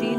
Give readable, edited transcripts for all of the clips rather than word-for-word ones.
3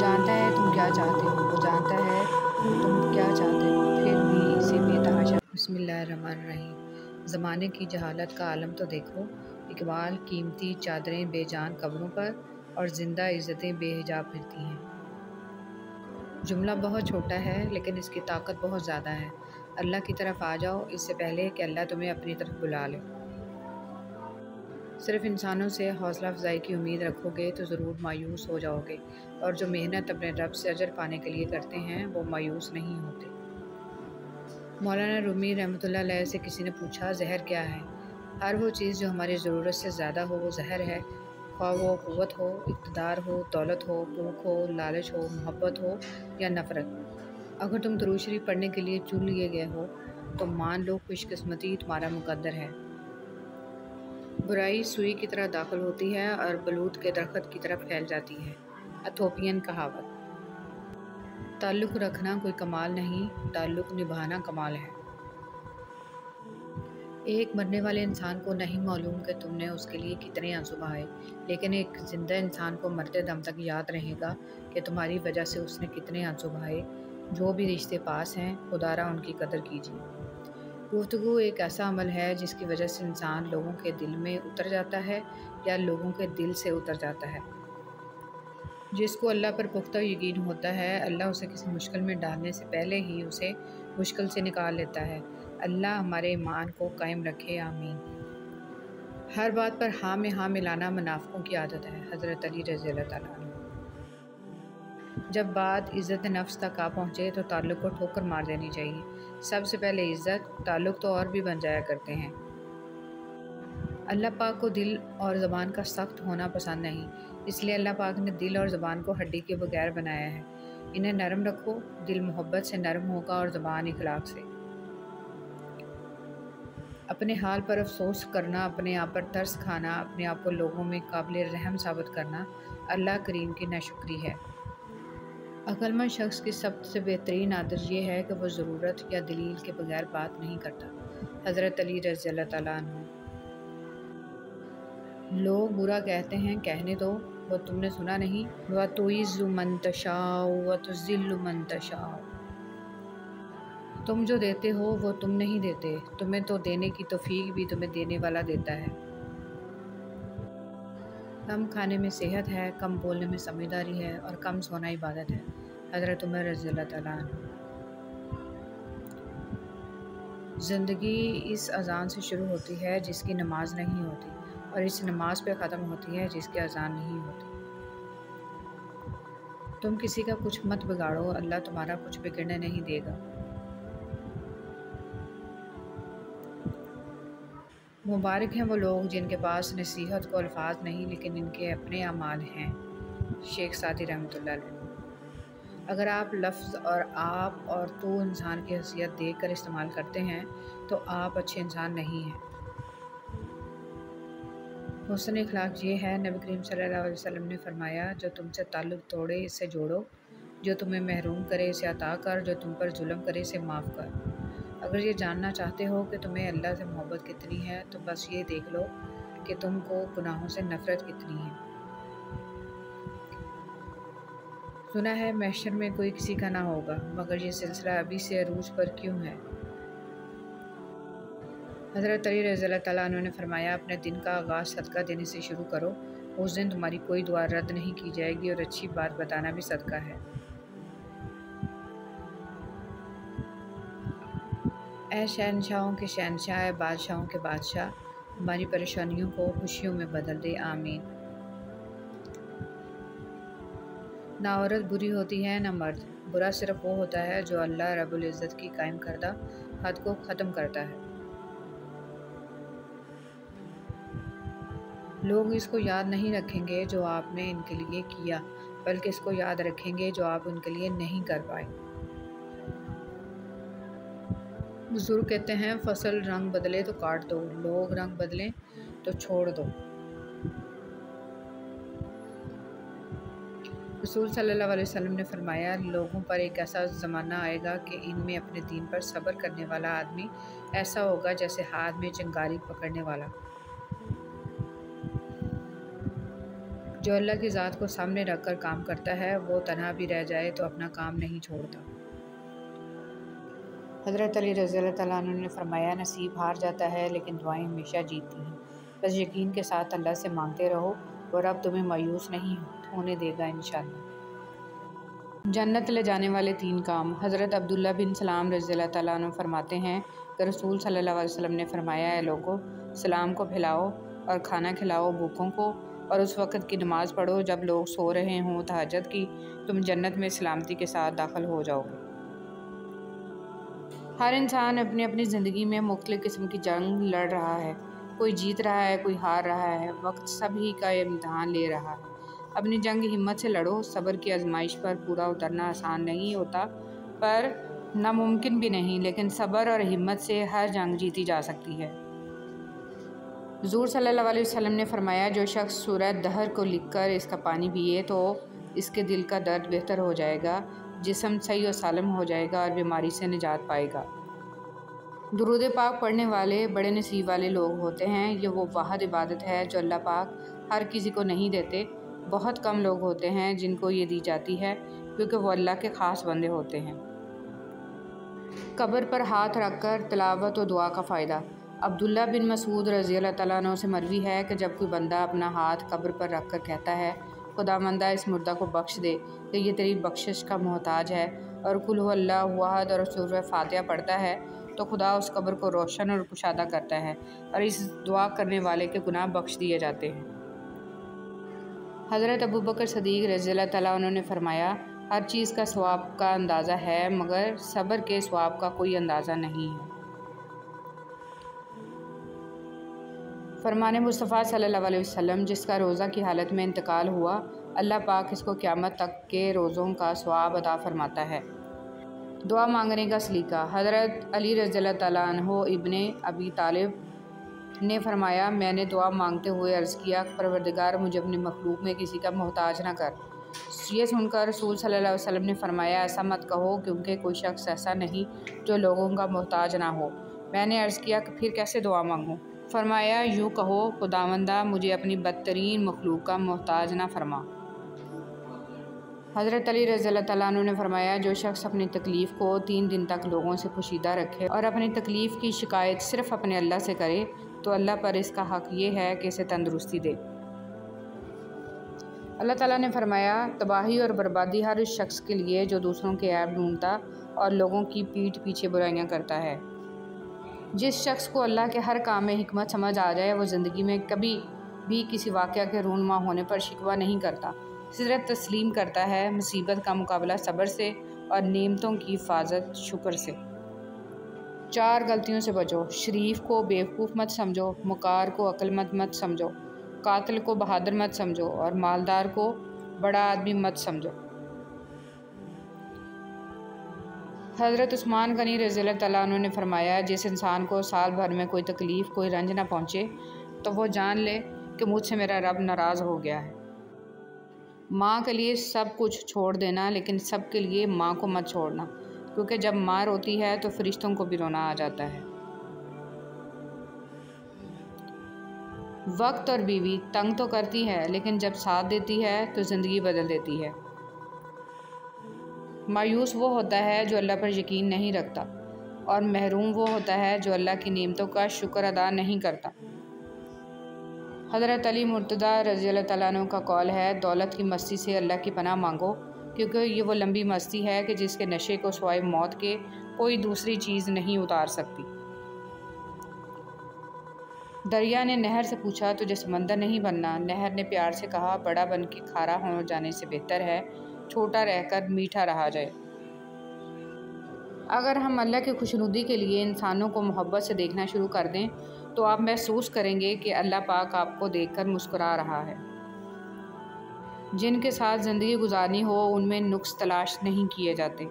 جانتا ہے تم کیا چاہتے ہو، وہ جانتا ہے تم کیا چاہتے ہو، پھر بھی اسے بے تحاشا۔ بسم اللہ الرحمن الرحیم۔ زمانے کی جہالت کا عالم تو دیکھو۔ اقبال: قیمتی چادریں بے جان قبروں پر، اور زندہ عزتیں بے حجاب پھرتی ہیں۔ جملہ بہت چھوٹا ہے لیکن اس کی طاقت بہت زیادہ ہے۔ اللہ کی طرف آ جاؤ اس سے پہلے کہ اللہ تمہیں اپنی طرف بلا لے۔ صرف انسانوں سے حوصلہ افزائی کی امید رکھو گے تو ضرور مایوس ہو جاؤ گے، اور جو محنت اپنے رب سے اجر پانے کے لیے کرتے ہیں وہ مایوس نہیں ہوتے۔ مولانا رومی رحمۃ اللہ علیہ سے کسی نے پوچھا زہر کیا ہے؟ ہر وہ چیز جو ہماری ضرورت سے زیادہ ہو وہ زہر ہے، خواہ وہ قوت ہو، اقتدار ہو، دولت ہو، بھوک ہو، لالچ ہو، محبت ہو یا نفرت۔ اگر تم درود شریف پڑھنے کے لیے چن لیے گئے ہو تو مان لو خوش قسمتی تمہارا مقدر ہے۔ برائی سوئی کی طرح داخل ہوتی ہے اور بلوط کے درخت کی طرف پھیل جاتی ہے۔ ایتھوپین کہاوت۔ تعلق رکھنا کوئی کمال نہیں، تعلق نبھانا کمال ہے۔ ایک مرنے والے انسان کو نہیں معلوم کہ تم نے اس کے لیے کتنے آنسو بہائے، لیکن ایک زندہ انسان کو مرتے دم تک یاد رہے گا کہ تمہاری وجہ سے اس نے کتنے آنسو بہائے۔ جو بھی رشتے پاس ہیں خدا را ان کی قدر کیجیے۔ گفتگو ایک ایسا عمل ہے جس کی وجہ سے انسان لوگوں کے دل میں اتر جاتا ہے یا لوگوں کے دل سے اتر جاتا ہے۔ جس کو اللہ پر پختہ یقین ہوتا ہے، اللہ اسے کسی مشکل میں ڈالنے سے پہلے ہی اسے مشکل سے نکال لیتا ہے۔ اللہ ہمارے ایمان کو قائم رکھے، آمین۔ ہر بات پر ہاں میں ہاں ملانا منافقوں کی عادت ہے، حضرت علی رضی اللہ تعالیٰ عنہ۔ جب بات عزت نفس تک آ پہنچے تو تعلق کو ٹھوکر مار دینی چاہیے۔ سب سے پہلے عزت، تعلق تو اور بھی بن جایا کرتے ہیں۔ اللہ پاک کو دل اور زبان کا سخت ہونا پسند نہیں، اس لیے اللہ پاک نے دل اور زبان کو ہڈی کے بغیر بنایا ہے۔ انہیں نرم رکھو، دل محبت سے نرم ہوگا اور زبان اخلاق سے۔ اپنے حال پر افسوس کرنا، اپنے آپ پر ترس کھانا، اپنے آپ کو لوگوں میں قابل رحم ثابت کرنا اللہ کریم کی ناشکری ہے۔ عقل مند شخص کی سب سے بہترین عادت یہ ہے کہ وہ ضرورت یا دلیل کے بغیر بات نہیں کرتا، حضرت علی رضی اللہ تعالیٰ عنہ۔ لوگ برا کہتے ہیں، کہنے دو، وہ تم نے سنا نہیں، وَتُعِزُّ مَن تَشَاءُ وَتُذِلُّ مَن تَشَاءُ۔ تم جو دیتے ہو وہ تم نہیں دیتے، تمہیں تو دینے کی توفیق بھی تمہیں دینے والا دیتا ہے۔ کم کھانے میں صحت ہے، کم بولنے میں سمجھداری ہے، اور کم سونا عبادت ہے، حضرت عمر رضی اللہ تعالیٰ عنہ۔ زندگی اس اذان سے شروع ہوتی ہے جس کی نماز نہیں ہوتی، اور اس نماز پہ ختم ہوتی ہے جس کی اذان نہیں ہوتی۔ تم کسی کا کچھ مت بگاڑو، اللہ تمہارا کچھ بگڑنے نہیں دے گا۔ مبارک ہیں وہ لوگ جن کے پاس نصیحت کو الفاظ نہیں لیکن ان کے اپنے اعمال ہیں، شیخ سعدی رحمۃ اللہ علیہ۔ اگر آپ لفظ اور آپ اور تو انسان کی حیثیت دیکھ کر استعمال کرتے ہیں تو آپ اچھے انسان نہیں ہیں۔ حسن اخلاق یہ ہے، نبی کریم صلی اللہ علیہ وسلم نے فرمایا، جو تم سے تعلق توڑے اسے جوڑو، جو تمہیں محروم کرے اسے عطا کر، جو تم پر ظلم کرے اسے معاف کر۔ اگر یہ جاننا چاہتے ہو کہ تمہیں اللہ سے محبت کتنی ہے تو بس یہ دیکھ لو کہ تم کو گناہوں سے نفرت کتنی ہے۔ سنا ہے محشر میں کوئی کسی کا نہ ہوگا، مگر یہ سلسلہ ابھی سے عروج پر کیوں ہے؟ حضرت علی رضی اللہ تعالیٰ عنہ نے فرمایا، اپنے دن کا آغاز صدقہ دینے سے شروع کرو، اس دن تمہاری کوئی دعا رد نہیں کی جائے گی، اور اچھی بات بتانا بھی صدقہ ہے۔ اے شہنشاہوں کے شہنشاہ، اے بادشاہوں کے بادشاہ، ہماری پریشانیوں کو خوشیوں میں بدل دے، آمین۔ نہ عورت بری ہوتی ہے نہ مرد، برا صرف وہ ہوتا ہے جو اللہ رب العزت کی قائم کردہ حد کو ختم کرتا ہے۔ لوگ اس کو یاد نہیں رکھیں گے جو آپ نے ان کے لیے کیا، بلکہ اس کو یاد رکھیں گے جو آپ ان کے لیے نہیں کر پائے۔ بزرگ کہتے ہیں، فصل رنگ بدلے تو کاٹ دو، لوگ رنگ بدلیں تو چھوڑ دو۔ رسول صلی اللہ علیہ وسلم نے فرمایا، لوگوں پر ایک ایسا زمانہ آئے گا کہ ان میں اپنے دین پر صبر کرنے والا آدمی ایسا ہوگا جیسے ہاتھ میں چنگاری پکڑنے والا۔ جو اللہ کی ذات کو سامنے رکھ کر کام کرتا ہے وہ تنہا بھی رہ جائے تو اپنا کام نہیں چھوڑتا۔ حضرت علی رضی اللہ تعالیٰ عنہ نے فرمایا، نصیب ہار جاتا ہے لیکن دعائیں ہمیشہ جیتتی ہیں۔ بس یقین کے ساتھ اللہ سے مانگتے رہو، اور رب تمہیں مایوس نہیں ہونے دے گا انشاءاللہ۔ جنت لے جانے والے 3 کام۔ حضرت عبداللہ بن سلام رضی اللہ تعالیٰ عنہ فرماتے ہیں کہ رسول صلی اللہ علیہ وسلم نے فرمایا، اے لوگو، سلام کو پھیلاؤ اور کھانا کھلاؤ بھوکوں کو، اور اس وقت کی نماز پڑھو جب لوگ سو رہے ہوں تہجد کی، تم جنت میں سلامتی کے ساتھ داخل ہو جاؤ گے۔ ہر انسان اپنی اپنی زندگی میں مختلف قسم کی جنگ لڑ رہا ہے، کوئی جیت رہا ہے، کوئی ہار رہا ہے، وقت سب ہی کا امتحان لے رہا ہے۔ اپنی جنگ ہمت سے لڑو۔ صبر کی آزمائش پر پورا اترنا آسان نہیں ہوتا، پر ناممکن بھی نہیں، لیکن صبر اور ہمت سے ہر جنگ جیتی جا سکتی ہے۔ حضور صلی اللہ علیہ وسلم نے فرمایا، جو شخص سورہ دہر کو لکھ کر اس کا پانی پیے تو اس کے دل کا درد بہتر ہو جائے گا، جسم صحیح و سالم ہو جائے گا اور بیماری سے نجات پائے گا۔ درود پاک پڑھنے والے بڑے نصیب والے لوگ ہوتے ہیں۔ یہ وہ واحد عبادت ہے جو اللہ پاک ہر کسی کو نہیں دیتے۔ بہت کم لوگ ہوتے ہیں جن کو یہ دی جاتی ہے، کیونکہ وہ اللہ کے خاص بندے ہوتے ہیں۔ قبر پر ہاتھ رکھ کر تلاوت و دعا کا فائدہ۔ عبداللہ بن مسعود رضی اللہ تعالیٰ عنہ سے مروی ہے کہ جب کوئی بندہ اپنا ہاتھ قبر پر رکھ کر کہتا ہے، خداوندہ اس مردہ کو بخش دے کہ یہ تیری بخشش کا محتاج ہے، اور قل هو اللہ احد اور سورہ فاتحہ پڑھتا ہے، تو خدا اس قبر کو روشن اور کشادہ کرتا ہے، اور اس دعا کرنے والے کے گناہ بخش دیے جاتے ہیں۔ حضرت ابوبکر صدیق رضی اللہ تعالیٰ عنہ نے فرمایا، ہر چیز کا ثواب کا اندازہ ہے مگر صبر کے ثواب کا کوئی اندازہ نہیں ہے۔ فرمان مصطفیٰ صلی اللہ علیہ وسلم، جس کا روزہ کی حالت میں انتقال ہوا، اللہ پاک اس کو قیامت تک کے روزوں کا ثواب عطا فرماتا ہے۔ دعا مانگنے کا سلیقہ۔ حضرت علی رضی اللہ تعالیٰ عنہ ابن ابی طالب نے فرمایا، میں نے دعا مانگتے ہوئے عرض کیا، پروردگار مجھے اپنی مخلوق میں کسی کا محتاج نہ کر۔ یہ سن کر رسول صلی اللہ علیہ وسلم نے فرمایا، ایسا مت کہو، کیونکہ کوئی شخص ایسا نہیں جو لوگوں کا محتاج نہ ہو۔ میں نے عرض کیا کہ پھر کیسے دعا مانگوں؟ فرمایا، یوں کہو، خداوندہ مجھے اپنی بدترین مخلوق کا محتاج نہ فرما۔ حضرت علی رضی اللہ تعالیٰ عنہ نے فرمایا، جو شخص اپنی تکلیف کو 3 دن تک لوگوں سے پوشیدہ رکھے اور اپنی تکلیف کی شکایت صرف اپنے اللہ سے کرے، تو اللہ پر اس کا حق یہ ہے کہ اسے تندرستی دے۔ اللہ تعالیٰ نے فرمایا، تباہی اور بربادی ہر اس شخص کے لیے جو دوسروں کے عیب ڈھونڈتا اور لوگوں کی پیٹھ پیچھے برائیاں کرتا ہے۔ جس شخص کو اللہ کے ہر کام میں حکمت سمجھ آ جائے، وہ زندگی میں کبھی بھی کسی واقعہ کے رونما ہونے پر شکوہ نہیں کرتا، صرف تسلیم کرتا ہے، مصیبت کا مقابلہ صبر سے اور نعمتوں کی حفاظت شکر سے۔ 4 غلطیوں سے بچو۔ شریف کو بیوقوف مت سمجھو، مکار کو عقل مند مت سمجھو، قاتل کو بہادر مت سمجھو، اور مالدار کو بڑا آدمی مت سمجھو۔ حضرت عثمان غنی رضی اللہ تعالیٰ عنہ نے فرمایا، جس انسان کو سال بھر میں کوئی تکلیف، کوئی رنج نہ پہنچے، تو وہ جان لے کہ مجھ سے میرا رب ناراض ہو گیا ہے۔ ماں کے لیے سب کچھ چھوڑ دینا، لیکن سب کے لیے ماں کو مت چھوڑنا، کیونکہ جب ماں روتی ہے تو فرشتوں کو بھی رونا آ جاتا ہے۔ وقت اور بیوی تنگ تو کرتی ہے، لیکن جب ساتھ دیتی ہے تو زندگی بدل دیتی ہے۔ مایوس وہ ہوتا ہے جو اللہ پر یقین نہیں رکھتا، اور محروم وہ ہوتا ہے جو اللہ کی نعمتوں کا شکر ادا نہیں کرتا۔ حضرت علی مرتضیٰ رضی اللہ تعالیٰ عنہ کا قول ہے، دولت کی مستی سے اللہ کی پناہ مانگو، کیونکہ یہ وہ لمبی مستی ہے کہ جس کے نشے کو سوائے موت کے کوئی دوسری چیز نہیں اتار سکتی۔ دریا نے نہر سے پوچھا، تجھے سمندر نہیں بننا؟ نہر نے پیار سے کہا، بڑا بن کے کھارا ہو جانے سے بہتر ہے چھوٹا رہ کر میٹھا رہا جائے۔ اگر ہم اللہ کی خوشنودی کے لیے انسانوں کو محبت سے دیکھنا شروع کر دیں تو آپ محسوس کریں گے کہ اللہ پاک آپ کو دیکھ کر مسکرا رہا ہے۔ جن کے ساتھ زندگی گزارنی ہو ان میں نقص تلاش نہیں کیے جاتے۔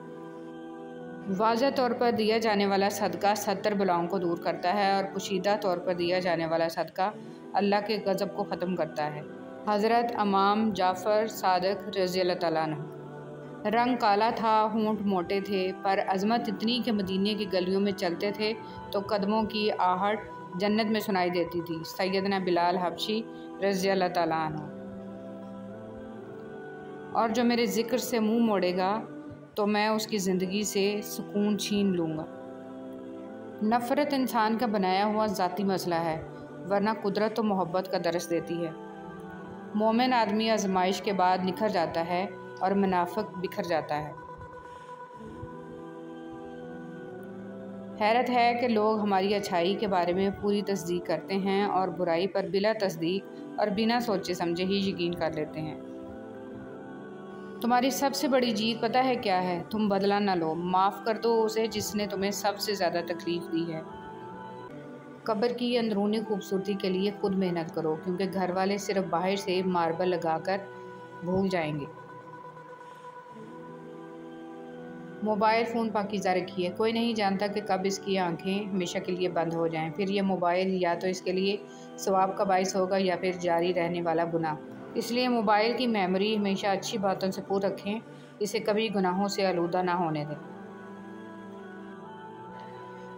واضح طور پر دیا جانے والا صدقہ 70 بلاؤں کو دور کرتا ہے، اور پوشیدہ طور پر دیا جانے والا صدقہ اللہ کے غضب کو ختم کرتا ہے۔ حضرت امام جعفر صادق رضی اللہ تعالیٰ عنہ۔ رنگ کالا تھا، ہونٹ موٹے تھے، پر عظمت اتنی کہ مدینے کی گلیوں میں چلتے تھے تو قدموں کی آہٹ جنت میں سنائی دیتی تھی۔ سیدنا بلال حبشی رضی اللہ تعالیٰ عنہ۔ اور جو میرے ذکر سے منہ موڑے گا تو میں اس کی زندگی سے سکون چھین لوں گا۔ نفرت انسان کا بنایا ہوا ذاتی مسئلہ ہے، ورنہ قدرت تو محبت کا درس دیتی ہے۔ مومن آدمی آزمائش کے بعد نکھر جاتا ہے اور منافق بکھر جاتا ہے۔ حیرت ہے کہ لوگ ہماری اچھائی کے بارے میں پوری تصدیق کرتے ہیں اور برائی پر بلا تصدیق اور بنا سوچے سمجھے ہی یقین کر لیتے ہیں۔ تمہاری سب سے بڑی جیت پتہ ہے کیا ہے؟ تم بدلہ نہ لو، معاف کر دو اسے جس نے تمہیں سب سے زیادہ تکلیف دی ہے۔ قبر کی اندرونی خوبصورتی کے لیے خود محنت کرو، کیونکہ گھر والے صرف باہر سے ماربل لگا کر بھول جائیں گے۔ موبائل فون پاکیزہ رکھیے، کوئی نہیں جانتا کہ کب اس کی آنکھیں ہمیشہ کے لیے بند ہو جائیں، پھر یہ موبائل یا تو اس کے لیے ثواب کا باعث ہوگا یا پھر جاری رہنے والا گناہ۔ اس لیے موبائل کی میموری ہمیشہ اچھی باتوں سے پر رکھیں، اسے کبھی گناہوں سے آلودہ نہ ہونے دیں۔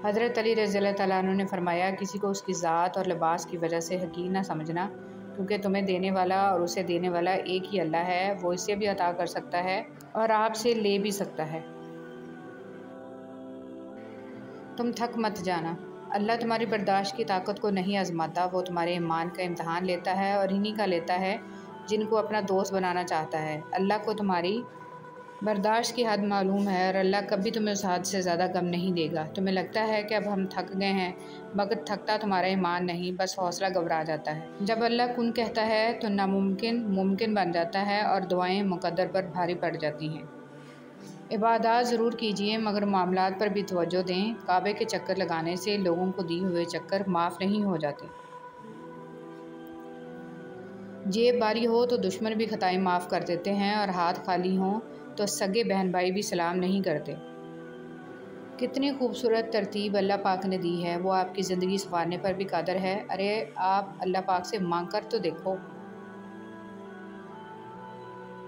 حضرت علی رضی اللہ تعالیٰ عنہ نے فرمایا، کسی کو اس کی ذات اور لباس کی وجہ سے حقیر نہ سمجھنا، کیونکہ تمہیں دینے والا اور اسے دینے والا ایک ہی اللہ ہے، وہ اسے بھی عطا کر سکتا ہے اور آپ سے لے بھی سکتا ہے۔ تم تھک مت جانا، اللہ تمہاری برداشت کی طاقت کو نہیں آزماتا، وہ تمہارے ایمان کا امتحان لیتا ہے اور انہی کا لیتا ہے جن کو اپنا دوست بنانا چاہتا ہے۔ اللہ کو تمہاری برداشت کی حد معلوم ہے اور اللہ کبھی تمہیں اس حد سے زیادہ غم نہیں دے گا۔ تمہیں لگتا ہے کہ اب ہم تھک گئے ہیں، مگر تھکتا تمہارا ایمان نہیں، بس حوصلہ گھبرا جاتا ہے۔ جب اللہ کن کہتا ہے تو ناممکن ممکن بن جاتا ہے اور دعائیں مقدر پر بھاری پڑ جاتی ہیں۔ عبادات ضرور کیجیے مگر معاملات پر بھی توجہ دیں، کعبے کے چکر لگانے سے لوگوں کو دیے ہوئے چکر معاف نہیں ہو جاتے۔ جیب باری ہو تو دشمن بھی خطائیں معاف کر دیتے ہیں اور ہاتھ خالی ہوں تو سگے بہن بھائی بھی سلام نہیں کرتے۔ کتنی خوبصورت ترتیب اللہ پاک نے دی ہے، وہ آپ کی زندگی سنوارنے پر بھی قادر ہے۔ ارے آپ اللہ پاک سے مانگ کر تو دیکھو۔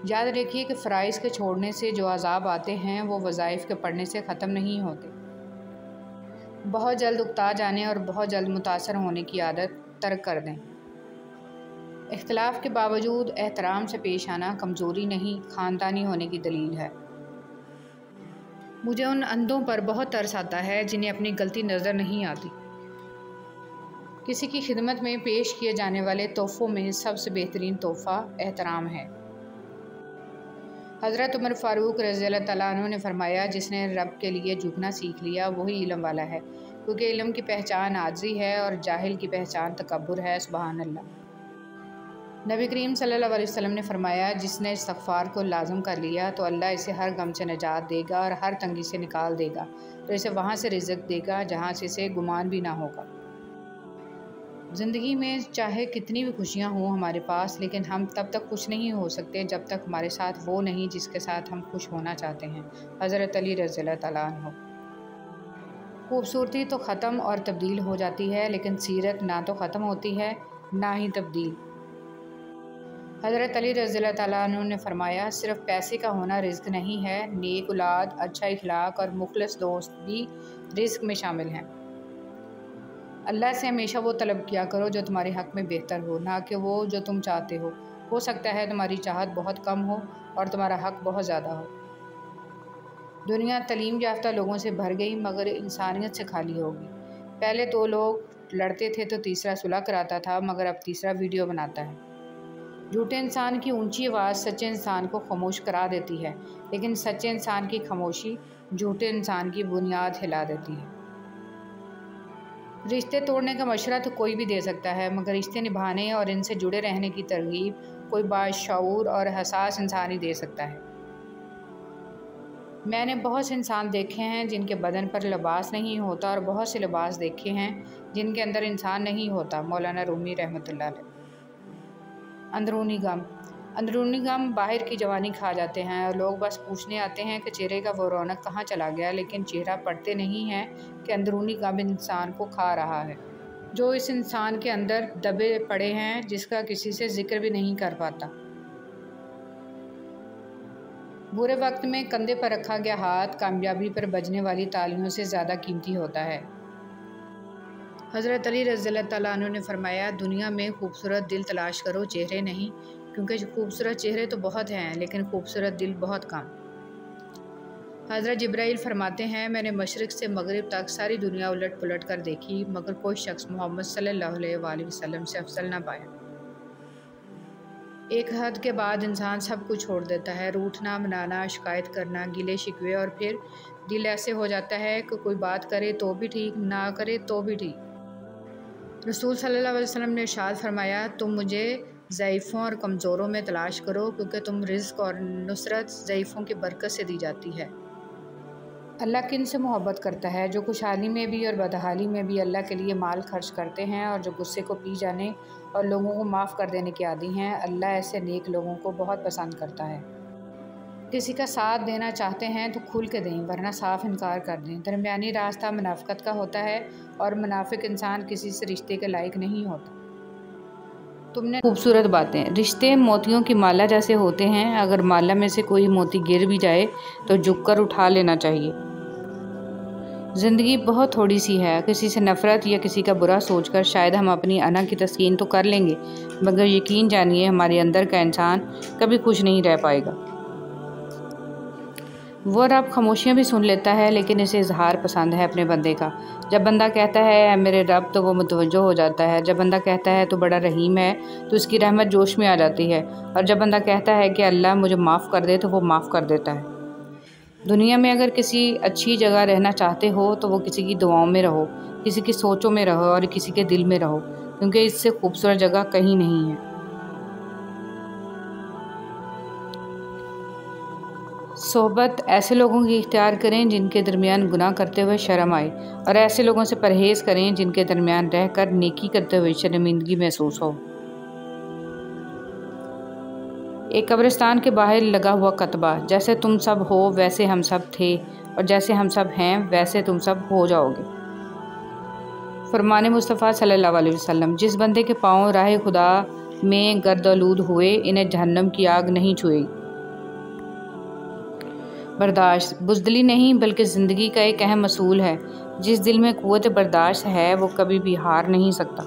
یاد رکھیے کہ فرائض کے چھوڑنے سے جو عذاب آتے ہیں وہ وظائف کے پڑھنے سے ختم نہیں ہوتے۔ بہت جلد اکتا جانے اور بہت جلد متاثر ہونے کی عادت ترک کر دیں۔ اختلاف کے باوجود احترام سے پیش آنا کمزوری نہیں، خاندانی ہونے کی دلیل ہے۔ مجھے ان اندھوں پر بہت ترس آتا ہے جنہیں اپنی غلطی نظر نہیں آتی۔ کسی کی خدمت میں پیش کیے جانے والے تحفوں میں سب سے بہترین تحفہ احترام ہے۔ حضرت عمر فاروق رضی اللہ تعالیٰ عنہ نے فرمایا، جس نے رب کے لیے جھکنا سیکھ لیا وہی علم والا ہے، کیونکہ علم کی پہچان عاجزی ہے اور جاہل کی پہچان تکبر ہے۔ سبحان اللہ۔ نبی کریم صلی اللہ علیہ وسلم نے فرمایا، جس نے استغفار کو لازم کر لیا تو اللہ اسے ہر غم سے نجات دے گا اور ہر تنگی سے نکال دے گا، تو اسے وہاں سے رزق دے گا جہاں سے اسے گمان بھی نہ ہوگا۔ زندگی میں چاہے کتنی بھی خوشیاں ہوں ہمارے پاس، لیکن ہم تب تک خوش نہیں ہو سکتے جب تک ہمارے ساتھ وہ نہیں جس کے ساتھ ہم خوش ہونا چاہتے ہیں۔ حضرت علی رضی اللہ تعالیٰ عنہ۔ خوبصورتی تو ختم اور تبدیل ہو جاتی ہے، لیکن سیرت نہ تو ختم ہوتی ہے نہ ہی تبدیل۔ حضرت علی رضی اللہ تعالیٰ عنہ نے فرمایا، صرف پیسے کا ہونا رزق نہیں ہے، نیک اولاد، اچھا اخلاق اور مخلص دوست بھی رزق میں شامل ہیں۔ اللہ سے ہمیشہ وہ طلب کیا کرو جو تمہارے حق میں بہتر ہو، نہ کہ وہ جو تم چاہتے ہو۔ ہو سکتا ہے تمہاری چاہت بہت کم ہو اور تمہارا حق بہت زیادہ ہو۔ دنیا تعلیم یافتہ لوگوں سے بھر گئی مگر انسانیت سے خالی ہوگی۔ پہلے دو لوگ لڑتے تھے تو تیسرا صلح کراتا تھا، مگر اب تیسرا ویڈیو بناتا ہے۔ جھوٹے انسان کی اونچی آواز سچے انسان کو خاموش کرا دیتی ہے، لیکن سچے انسان کی خاموشی جھوٹے انسان کی بنیاد ہلا دیتی ہے۔ رشتے توڑنے کا مشورہ تو کوئی بھی دے سکتا ہے، مگر رشتے نبھانے اور ان سے جڑے رہنے کی ترغیب کوئی باشعور اور حساس انسان ہی دے سکتا ہے۔ میں نے بہت سے انسان دیکھے ہیں جن کے بدن پر لباس نہیں ہوتا اور بہت سے لباس دیکھے ہیں جن کے اندر انسان نہیں ہوتا۔ مولانا رومی رحمۃ اللہ علیہ۔ اندرونی غم۔ اندرونی غم باہر کی جوانی کھا جاتے ہیں اور لوگ بس پوچھنے آتے ہیں کہ چہرے کا وہ رونق کہاں چلا گیا، لیکن چہرہ پڑھتے نہیں ہیں کہ اندرونی غم انسان کو کھا رہا ہے، جو اس انسان کے اندر دبے پڑے ہیں، جس کا کسی سے ذکر بھی نہیں کر پاتا۔ برے وقت میں کندھے پر رکھا گیا ہاتھ کامیابی پر بجنے والی تالیوں سے زیادہ قیمتی ہوتا ہے۔ حضرت علی رضی اللہ تعالیٰ عنہ نے فرمایا، دنیا میں خوبصورت دل تلاش کرو، چہرے نہیں، کیونکہ خوبصورت چہرے تو بہت ہیں لیکن خوبصورت دل بہت کم۔ حضرت جبرائیل فرماتے ہیں میں نے مشرق سے مغرب تک ساری دنیا الٹ پلٹ کر دیکھی مگر کوئی شخص محمد صلی اللہ علیہ وآلہ وسلم سے افضل نہ پایا۔ ایک حد کے بعد انسان سب کچھ چھوڑ دیتا ہے، روٹھنا، منانا، شکایت کرنا، گلے شکوے، اور پھر دل ایسے ہو جاتا ہے کہ کوئی بات کرے تو بھی ٹھیک، نہ کرے تو بھی ٹھیک۔ رسول صلی اللہ علیہ وسلم نے ارشاد فرمایا تم مجھے ضعیفوں اور کمزوروں میں تلاش کرو کیونکہ تم رزق اور نصرت ضعیفوں کی برکت سے دی جاتی ہے۔ اللہ کن سے محبت کرتا ہے؟ جو خوشحالی میں بھی اور بدحالی میں بھی اللہ کے لیے مال خرچ کرتے ہیں اور جو غصے کو پی جانے اور لوگوں کو معاف کر دینے کے عادی ہیں۔ اللہ ایسے نیک لوگوں کو بہت پسند کرتا ہے۔ کسی کا ساتھ دینا چاہتے ہیں تو کھل کے دیں ورنہ صاف انکار کر دیں۔ درمیانی راستہ منافقت کا ہوتا ہے اور منافق انسان کسی سے رشتے کے لائق نہیں ہوتا۔ تم نے خوبصورت باتیں، رشتے موتیوں کی مالا جیسے ہوتے ہیں، اگر مالا میں سے کوئی موتی گر بھی جائے تو جھک کر اٹھا لینا چاہیے۔ زندگی بہت تھوڑی سی ہے، کسی سے نفرت یا کسی کا برا سوچ کر شاید ہم اپنی انا کی تسکین تو کر لیں گے مگر یقین جانیے ہمارے اندر کا انسان کبھی خوش نہیں رہ پائے گا۔ وہ رب خاموشیاں بھی سن لیتا ہے لیکن اسے اظہار پسند ہے اپنے بندے کا۔ جب بندہ کہتا ہے اے میرے رب تو وہ متوجہ ہو جاتا ہے، جب بندہ کہتا ہے تو بڑا رحیم ہے تو اس کی رحمت جوش میں آ جاتی ہے، اور جب بندہ کہتا ہے کہ اللہ مجھے معاف کر دے تو وہ معاف کر دیتا ہے۔ دنیا میں اگر کسی اچھی جگہ رہنا چاہتے ہو تو وہ کسی کی دعاؤں میں رہو، کسی کی سوچوں میں رہو اور کسی کے دل میں رہو، کیونکہ اس سے خوبصورت جگہ کہیں نہیں ہے۔ صحبت ایسے لوگوں کی اختیار کریں جن کے درمیان گناہ کرتے ہوئے شرم آئے، اور ایسے لوگوں سے پرہیز کریں جن کے درمیان رہ کر نیکی کرتے ہوئے شرمندگی محسوس ہو۔ ایک قبرستان کے باہر لگا ہوا کتبہ، جیسے تم سب ہو ویسے ہم سب تھے، اور جیسے ہم سب ہیں ویسے تم سب ہو جاؤ گے۔ فرمان مصطفیٰ صلی اللہ علیہ وسلم، جس بندے کے پاؤں راہ خدا میں گردآلود ہوئے انہیں جہنم کی آگ نہیں چھوئے گی۔ برداشت بزدلی نہیں بلکہ زندگی کا ایک اہم اصول ہے۔ جس دل میں قوت برداشت ہے وہ کبھی بھی ہار نہیں سکتا۔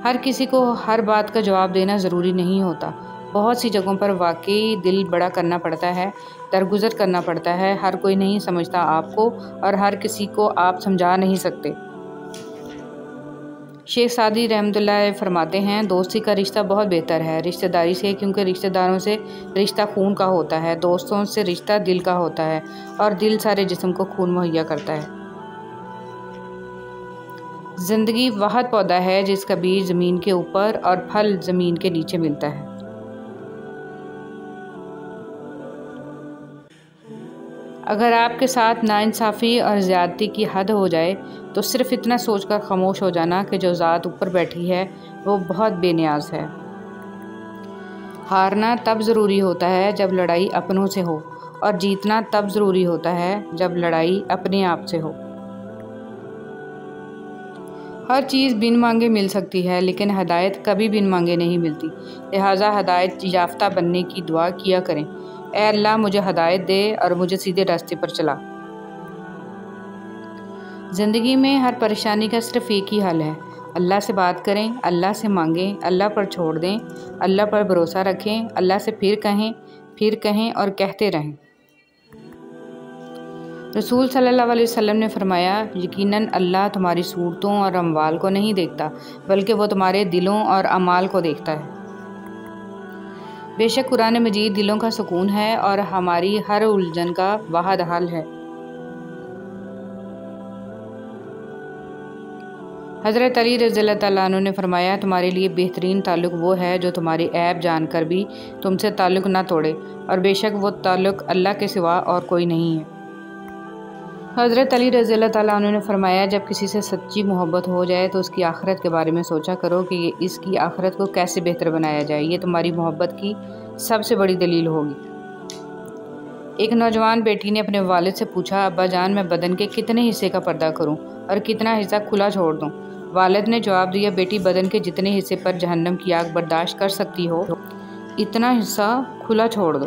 ہر کسی کو ہر بات کا جواب دینا ضروری نہیں ہوتا۔ بہت سی جگہوں پر واقعی دل بڑا کرنا پڑتا ہے، درگزر کرنا پڑتا ہے۔ ہر کوئی نہیں سمجھتا آپ کو اور ہر کسی کو آپ سمجھا نہیں سکتے۔ شیخ سعدی رحمۃ اللہ علیہ فرماتے ہیں دوستی کا رشتہ بہت بہتر ہے رشتہ داری سے، کیونکہ رشتہ داروں سے رشتہ خون کا ہوتا ہے، دوستوں سے رشتہ دل کا ہوتا ہے، اور دل سارے جسم کو خون مہیا کرتا ہے۔ زندگی واحد پودا ہے جس کا بیج زمین کے اوپر اور پھل زمین کے نیچے ملتا ہے۔ اگر آپ کے ساتھ ناانصافی اور زیادتی کی حد ہو جائے تو صرف اتنا سوچ کر خاموش ہو جانا کہ جو ذات اوپر بیٹھی ہے وہ بہت بے نیاز ہے۔ ہارنا تب ضروری ہوتا ہے جب لڑائی اپنوں سے ہو، اور جیتنا تب ضروری ہوتا ہے جب لڑائی اپنے آپ سے ہو۔ ہر چیز بن مانگے مل سکتی ہے لیکن ہدایت کبھی بن مانگے نہیں ملتی، لہٰذا ہدایت یافتہ بننے کی دعا کیا کریں، اے اللہ مجھے ہدایت دے اور مجھے سیدھے راستے پر چلا۔ زندگی میں ہر پریشانی کا صرف ایک ہی حل ہے، اللہ سے بات کریں، اللہ سے مانگیں، اللہ پر چھوڑ دیں، اللہ پر بھروسہ رکھیں، اللہ سے پھر کہیں اور کہتے رہیں۔ رسول صلی اللہ علیہ وسلم نے فرمایا یقیناً اللہ تمہاری صورتوں اور اموال کو نہیں دیکھتا بلکہ وہ تمہارے دلوں اور اعمال کو دیکھتا ہے۔ بے شک قرآن مجید دلوں کا سکون ہے اور ہماری ہر الجھن کا واحد حل ہے۔ حضرت علی رضی اللہ تعالیٰ عنہ نے فرمایا تمہارے لیے بہترین تعلق وہ ہے جو تمہاری عیب جان کر بھی تم سے تعلق نہ توڑے، اور بے شک وہ تعلق اللہ کے سوا اور کوئی نہیں ہے۔ حضرت علی رضی اللہ تعالیٰ عنہ نے فرمایا جب کسی سے سچی محبت ہو جائے تو اس کی آخرت کے بارے میں سوچا کرو کہ اس کی آخرت کو کیسے بہتر بنایا جائے، یہ تمہاری محبت کی سب سے بڑی دلیل ہوگی۔ ایک نوجوان بیٹی نے اپنے والد سے پوچھا ابا جان میں بدن کے کتنے حصے کا پردہ کروں اور کتنا حصہ کھلا چھوڑ دوں؟ والد نے جواب دیا بیٹی بدن کے جتنے حصے پر جہنم کی آگ برداشت کر سکتی ہو اتنا حصہ کھلا چھوڑ دو۔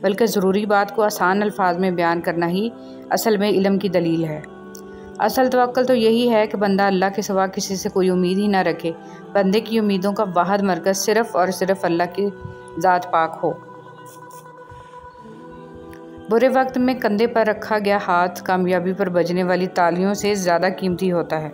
بلکہ ضروری بات کو آسان الفاظ میں بیان کرنا ہی اصل میں علم کی دلیل ہے۔ اصل توکل تو یہی ہے کہ بندہ اللہ کے سوا کسی سے کوئی امید ہی نہ رکھے، بندے کی امیدوں کا واحد مرکز صرف اور صرف اللہ کی ذات پاک ہو۔ برے وقت میں کندھے پر رکھا گیا ہاتھ کامیابی پر بجنے والی تالیوں سے زیادہ قیمتی ہوتا ہے۔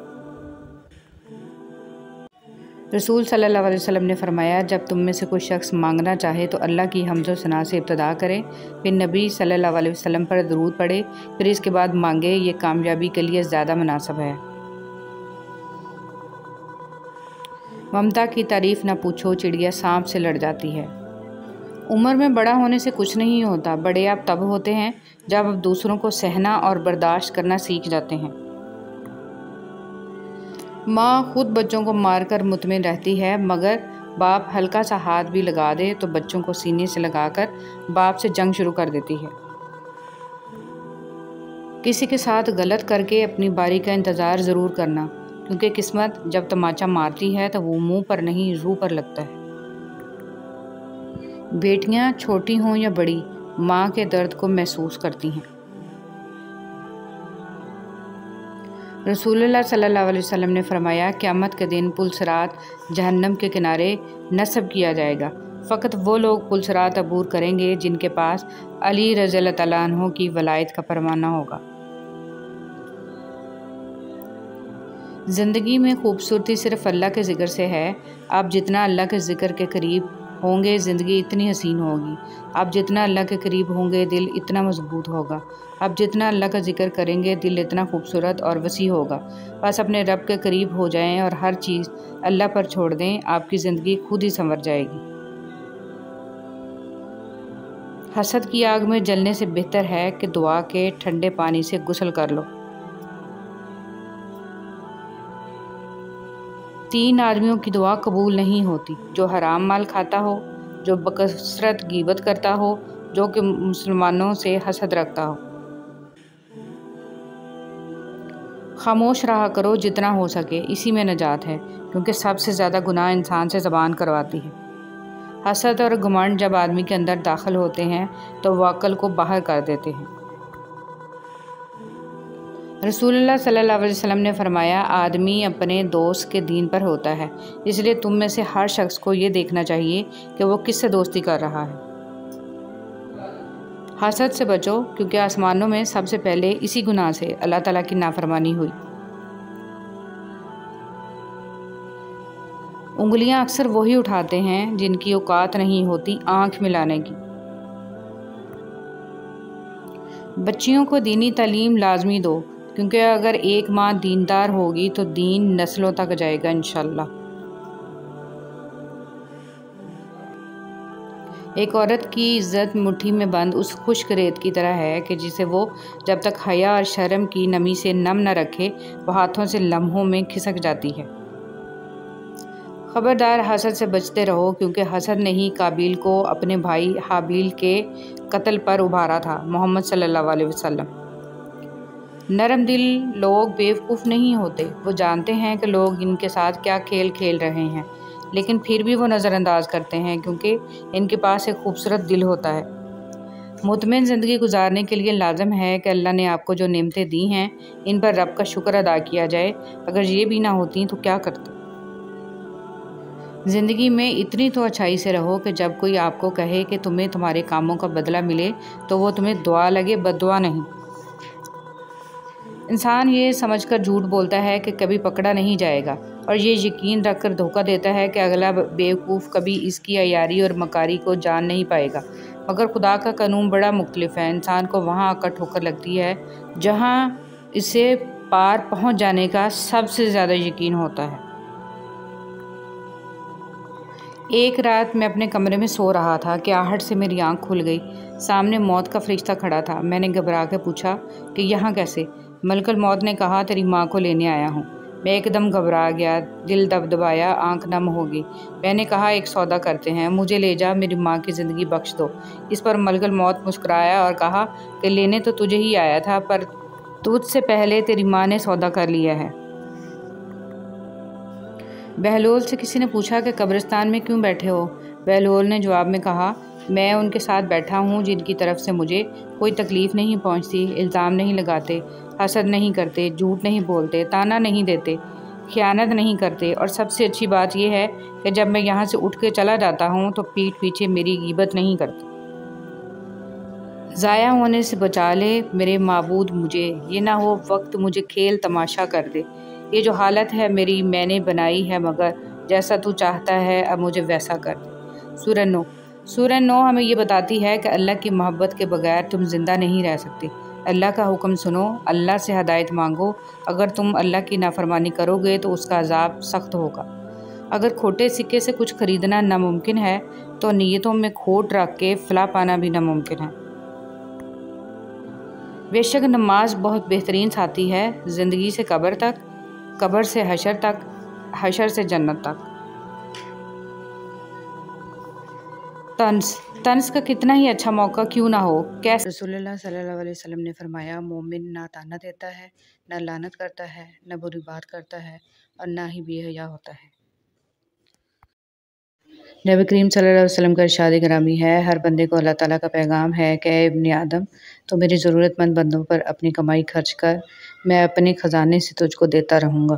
رسول صلی اللہ علیہ وسلم نے فرمایا، جب تم میں سے کوئی شخص مانگنا چاہے تو اللہ کی حمد و ثنا سے ابتدا کرے، پھر نبی صلی اللہ علیہ وسلم پر درود پڑھے، پھر اس کے بعد مانگے، یہ کامیابی کے لیے زیادہ مناسب ہے۔ ممتا کی تعریف نہ پوچھو، چڑیا سانپ سے لڑ جاتی ہے۔ عمر میں بڑا ہونے سے کچھ نہیں ہوتا، بڑے آپ تب ہوتے ہیں جب آپ دوسروں کو سہنا اور برداشت کرنا سیکھ جاتے ہیں۔ ماں خود بچوں کو مار کر مطمئن رہتی ہے، مگر باپ ہلکا سا ہاتھ بھی لگا دے تو بچوں کو سینے سے لگا کر باپ سے جنگ شروع کر دیتی ہے۔ کسی کے ساتھ غلط کر کے اپنی باری کا انتظار ضرور کرنا، کیونکہ قسمت جب تماچا مارتی ہے تو وہ منہ پر نہیں روح پر لگتا ہے۔ بیٹیاں چھوٹی ہوں یا بڑی، ماں کے درد کو محسوس کرتی ہیں۔ رسول اللہ صلی اللہ علیہ وسلم نے فرمایا، قیامت کے دن پل صراط جہنم کے کنارے نصب کیا جائے گا، فقط وہ لوگ پل صراط عبور کریں گے جن کے پاس علی رضی اللہ تعالیٰ عنہ کی ولایت کا پروانہ ہوگا۔ زندگی میں خوبصورتی صرف اللہ کے ذکر سے ہے۔ آپ جتنا اللہ کے ذکر کے قریب ہوں گے زندگی اتنی حسین ہوگی، آپ جتنا اللہ کے قریب ہوں گے دل اتنا مضبوط ہوگا، آپ جتنا اللہ کا ذکر کریں گے دل اتنا خوبصورت اور وسیع ہوگا۔ بس اپنے رب کے قریب ہو جائیں اور ہر چیز اللہ پر چھوڑ دیں، آپ کی زندگی خود ہی سنور جائے گی۔ حسد کی آگ میں جلنے سے بہتر ہے کہ دعا کے ٹھنڈے پانی سے غسل کر لو۔ 3 آدمیوں کی دعا قبول نہیں ہوتی، جو حرام مال کھاتا ہو، جو بکثرت غیبت کرتا ہو، جو کہ مسلمانوں سے حسد رکھتا ہو۔ خاموش رہا کرو جتنا ہو سکے، اسی میں نجات ہے، کیونکہ سب سے زیادہ گناہ انسان سے زبان کرواتی ہے۔ حسد اور گھمنڈ جب آدمی کے اندر داخل ہوتے ہیں تو وہ عقل کو باہر کر دیتے ہیں۔ رسول اللہ صلی اللہ علیہ وسلم نے فرمایا، آدمی اپنے دوست کے دین پر ہوتا ہے، اس لیے تم میں سے ہر شخص کو یہ دیکھنا چاہیے کہ وہ کس سے دوستی کر رہا ہے۔ حسد سے بچو، کیونکہ آسمانوں میں سب سے پہلے اسی گناہ سے اللہ تعالیٰ کی نافرمانی ہوئی۔ انگلیاں اکثر وہی اٹھاتے ہیں جن کی اوقات نہیں ہوتی آنکھ ملانے کی۔ بچیوں کو دینی تعلیم لازمی دو، کیونکہ اگر ایک ماں دیندار ہوگی تو دین نسلوں تک جائے گا انشاءاللہ۔ ایک عورت کی عزت مٹھی میں بند اس خشک ریت کی طرح ہے کہ جسے وہ جب تک حیا اور شرم کی نمی سے نم نہ رکھے وہ ہاتھوں سے لمحوں میں کھسک جاتی ہے۔ خبردار، حسد سے بچتے رہو، کیونکہ حسد نے ہی قابیل کو اپنے بھائی حابیل کے قتل پر ابھارا تھا۔ محمد صلی اللہ علیہ وسلم۔ نرم دل لوگ بیوقوف نہیں ہوتے، وہ جانتے ہیں کہ لوگ ان کے ساتھ کیا کھیل کھیل رہے ہیں، لیکن پھر بھی وہ نظر انداز کرتے ہیں کیونکہ ان کے پاس ایک خوبصورت دل ہوتا ہے۔ مطمئن زندگی گزارنے کے لیے لازم ہے کہ اللہ نے آپ کو جو نعمتیں دی ہیں ان پر رب کا شکر ادا کیا جائے، اگر یہ بھی نہ ہوتی تو کیا کرتے۔ زندگی میں اتنی تو اچھائی سے رہو کہ جب کوئی آپ کو کہے کہ تمہیں تمہارے کاموں کا بدلہ ملے تو وہ تمہیں دعا لگے، بد دعا نہیں۔ انسان یہ سمجھ کر جھوٹ بولتا ہے کہ کبھی پکڑا نہیں جائے گا، اور یہ یقین رکھ کر دھوکہ دیتا ہے کہ اگلا بیوقوف کبھی اس کی عیاری اور مکاری کو جان نہیں پائے گا۔ مگر خدا کا قانون بڑا مختلف ہے، انسان کو وہاں آ کر ٹھوکر لگتی ہے جہاں اسے پار پہنچ جانے کا سب سے زیادہ یقین ہوتا ہے۔ ایک رات میں اپنے کمرے میں سو رہا تھا کہ آہٹ سے میری آنکھ کھل گئی۔ سامنے موت کا فرشتہ کھڑا تھا۔ میں نے گھبرا کے پوچھا کہ یہاں کیسے؟ ملک الموت نے کہا، تیری ماں کو لینے آیا ہوں۔ میں ایک دم گھبرا گیا، دل دبدبایا، آنکھ نم ہو گئی۔ میں نے کہا، ایک سودا کرتے ہیں، مجھے لے جا، میری ماں کی زندگی بخش دو۔ اس پر ملک الموت مسکرایا اور کہا کہ لینے تو تجھے ہی آیا تھا، پر تجھ سے پہلے تیری ماں نے سودا کر لیا ہے۔ بہلول سے کسی نے پوچھا کہ قبرستان میں کیوں بیٹھے ہو؟ بہلول نے جواب میں کہا میں ان کے ساتھ بیٹھا ہوں جن کی طرف سے مجھے کوئی تکلیف نہیں پہنچتی، الزام نہیں لگاتے، حسد نہیں کرتے، جھوٹ نہیں بولتے، طعنہ نہیں دیتے، خیانت نہیں کرتے، اور سب سے اچھی بات یہ ہے کہ جب میں یہاں سے اٹھ کے چلا جاتا ہوں تو پیٹھ پیچھے میری غیبت نہیں کرتے۔ ضائع ہونے سے بچا لے میرے معبود مجھے، یہ نہ ہو وقت مجھے کھیل تماشا کر دے۔ یہ جو حالت ہے میری میں نے بنائی ہے، مگر جیسا تو چاہتا ہے اب مجھے ویسا کر دے۔ سورہ نو ہمیں یہ بتاتی ہے کہ اللہ کی محبت کے بغیر تم زندہ نہیں رہ سکتے۔ اللہ کا حکم سنو، اللہ سے ہدایت مانگو۔ اگر تم اللہ کی نافرمانی کرو گے تو اس کا عذاب سخت ہوگا۔ اگر کھوٹے سکے سے کچھ خریدنا ناممکن ہے تو نیتوں میں کھوٹ رکھ کے فلاح پانا بھی ناممکن ہے۔ بے شک نماز بہت بہترین ساتھی ہے، زندگی سے قبر تک، قبر سے حشر تک، حشر سے جنت تک۔ طنز کا کتنا ہی اچھا موقع کیوں نہ ہو، کیسے رسول اللہ صلی اللہ علیہ وسلم نے فرمایا، مومن نہ طعنہ دیتا ہے، نہ لعنت کرتا ہے، نہ بری بات کرتا ہے، اور نہ ہی بے حیا ہوتا ہے۔ نبی کریم صلی اللہ علیہ وسلم کا ارشاد گرامی ہے، ہر بندے کو اللہ تعالیٰ کا پیغام ہے کہ اے ابن آدم، تو میرے ضرورت مند بندوں پر اپنی کمائی خرچ کر، میں اپنے خزانے سے تجھ کو دیتا رہوں گا۔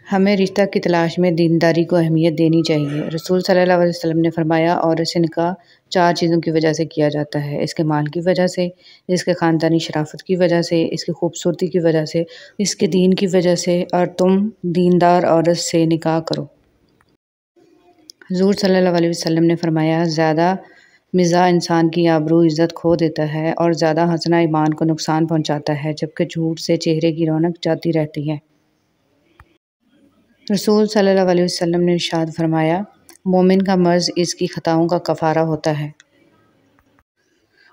ہمیں رشتہ کی تلاش میں دینداری کو اہمیت دینی چاہیے۔ رسول صلی اللہ علیہ وسلم نے فرمایا، عورت سے نکاح 4 چیزوں کی وجہ سے کیا جاتا ہے: اس کے مال کی وجہ سے، اس کے خاندانی شرافت کی وجہ سے، اس کی خوبصورتی کی وجہ سے، اس کے دین کی وجہ سے، اور تم دیندار عورت سے نکاح کرو۔ حضور صلی اللہ علیہ وسلم نے فرمایا، زیادہ مزاح انسان کی آبرو عزت کھو دیتا ہے، اور زیادہ ہنسنا ایمان کو نقصان پہنچاتا ہے، جبکہ جھوٹ سے چہرے کی رونق جاتی رہتی ہے۔ رسول صلی اللہ علیہ وسلم نے ارشاد فرمایا، مومن کا مرض اس کی خطاؤں کا کفارہ ہوتا ہے۔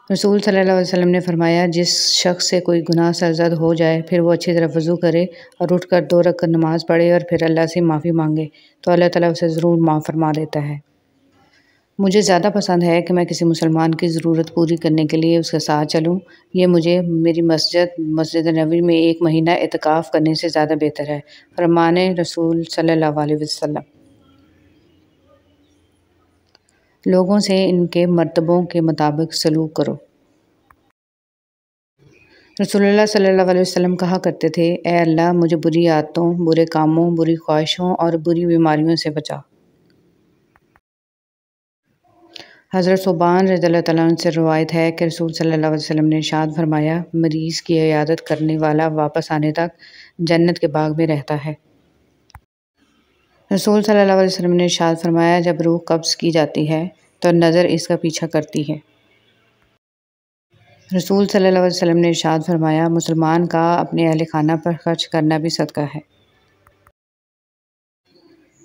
رسول صلی اللہ علیہ وسلم نے فرمایا، جس شخص سے کوئی گناہ سرزد ہو جائے، پھر وہ اچھی طرح وضو کرے اور اٹھ کر 2 رکعت نماز پڑھے اور پھر اللہ سے معافی مانگے تو اللہ تعالیٰ اسے ضرور معاف فرما دیتا ہے۔ مجھے زیادہ پسند ہے کہ میں کسی مسلمان کی ضرورت پوری کرنے کے لیے اس کے ساتھ چلوں، یہ مجھے میری مسجد نبوی میں 1 مہینہ اعتکاف کرنے سے زیادہ بہتر ہے۔ فرمان رسول صلی اللہ علیہ وسلم۔ لوگوں سے ان کے مرتبوں کے مطابق سلوک کرو۔ رسول اللہ صلی اللہ علیہ وسلم کہا کرتے تھے، اے اللہ مجھے بری عادتوں، برے کاموں، بری خواہشوں اور بری بیماریوں سے بچا۔ حضرت ثوبان رضی اللہ تعالیٰ عنہ سے روایت ہے کہ رسول صلی اللہ علیہ وسلم نے ارشاد فرمایا، مریض کی عیادت کرنے والا واپس آنے تک جنت کے باغ میں رہتا ہے۔ رسول صلی اللہ علیہ وسلم نے ارشاد فرمایا، جب روح قبض کی جاتی ہے تو نظر اس کا پیچھا کرتی ہے۔ رسول صلی اللہ علیہ وسلم نے ارشاد فرمایا، مسلمان کا اپنے اہل خانہ پر خرچ کرنا بھی صدقہ ہے۔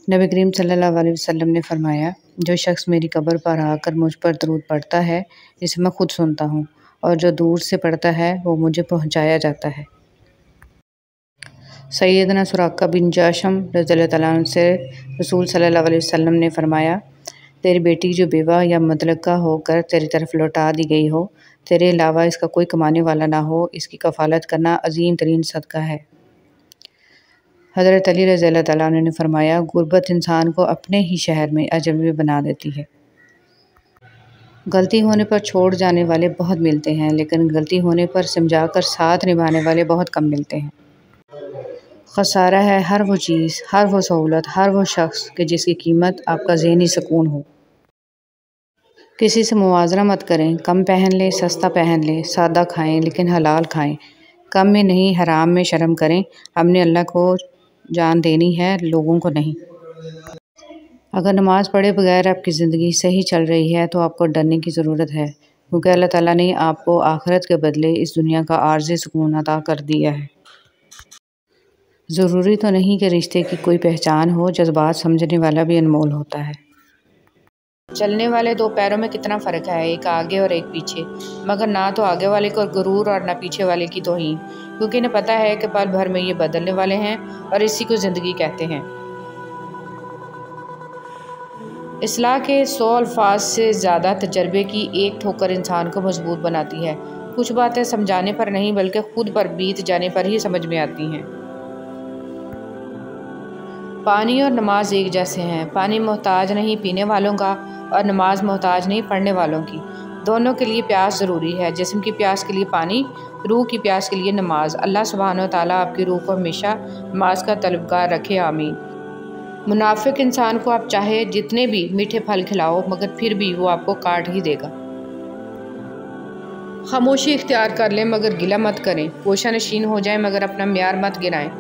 نبی کریم صلی اللہ علیہ وسلم نے فرمایا، جو شخص میری قبر پر آ کر مجھ پر درود پڑھتا ہے جسے میں خود سنتا ہوں، اور جو دور سے پڑھتا ہے وہ مجھے پہنچایا جاتا ہے۔ سیدنا سراقہ بن جاشم رضی اللہ تعالیٰ عنہ سے رسول صلی اللہ علیہ وسلم نے فرمایا، تیری بیٹی جو بیوہ یا مطلقہ ہو کر تیری طرف لوٹا دی گئی ہو، تیرے علاوہ اس کا کوئی کمانے والا نہ ہو، اس کی کفالت کرنا عظیم ترین صدقہ ہے۔ حضرت علی رضی اللہ تعالیٰ عنہ نے فرمایا، غربت انسان کو اپنے ہی شہر میں اجنبی بنا دیتی ہے۔ غلطی ہونے پر چھوڑ جانے والے بہت ملتے ہیں، لیکن غلطی ہونے پر سمجھا کر ساتھ نبھانے والے بہت کم ملتے ہیں۔ خسارہ ہے ہر وہ چیز، ہر وہ سہولت، ہر وہ شخص کہ جس کی قیمت آپ کا ذہنی سکون ہو۔ کسی سے موازنہ مت کریں، کم پہن لیں، سستا پہن لیں، سادہ کھائیں لیکن حلال کھائیں، کم میں نہیں حرام میں شرم کریں۔ ہم نے اللہ کو جان دینی ہے، لوگوں کو نہیں۔ اگر نماز پڑھے بغیر آپ کی زندگی صحیح چل رہی ہے تو آپ کو ڈرنے کی ضرورت ہے، کیونکہ اللہ تعالیٰ نے آپ کو آخرت کے بدلے اس دنیا کا عارضی سکون عطا کر دیا ہے۔ ضروری تو نہیں کہ رشتے کی کوئی پہچان ہو، جذبات سمجھنے والا بھی انمول ہوتا ہے۔ چلنے والے 2 پیروں میں کتنا فرق ہے، ایک آگے اور ایک پیچھے، مگر نہ تو آگے والے کو غرور اور نہ پیچھے والے کی توہین، کیونکہ انہیں پتہ ہے کہ پل بھر میں یہ بدلنے والے ہیں اور اسی کو زندگی کہتے ہیں۔ اصلاح کے 100 الفاظ سے زیادہ تجربے کی ایک ٹھوکر انسان کو مضبوط بناتی ہے۔ کچھ باتیں سمجھانے پر نہیں بلکہ خود پر بیت جانے پر ہی سمجھ میں آتی ہیں۔ پانی اور نماز ایک جیسے ہیں، پانی محتاج نہیں پینے والوں کا اور نماز محتاج نہیں پڑھنے والوں کی۔ دونوں کے لیے پیاس ضروری ہے، جسم کی پیاس کے لیے پانی، روح کی پیاس کے لیے نماز۔ اللہ سبحانہ وتعالیٰ آپ کی روح کو ہمیشہ نماز کا طلبگار رکھے، آمین۔ منافق انسان کو آپ چاہے جتنے بھی میٹھے پھل کھلاؤ مگر پھر بھی وہ آپ کو کاٹ ہی دے گا۔ خاموشی اختیار کر لیں مگر گلہ مت کریں، گوشہ نشین ہو جائیں مگر اپنا معیار مت گرائیں۔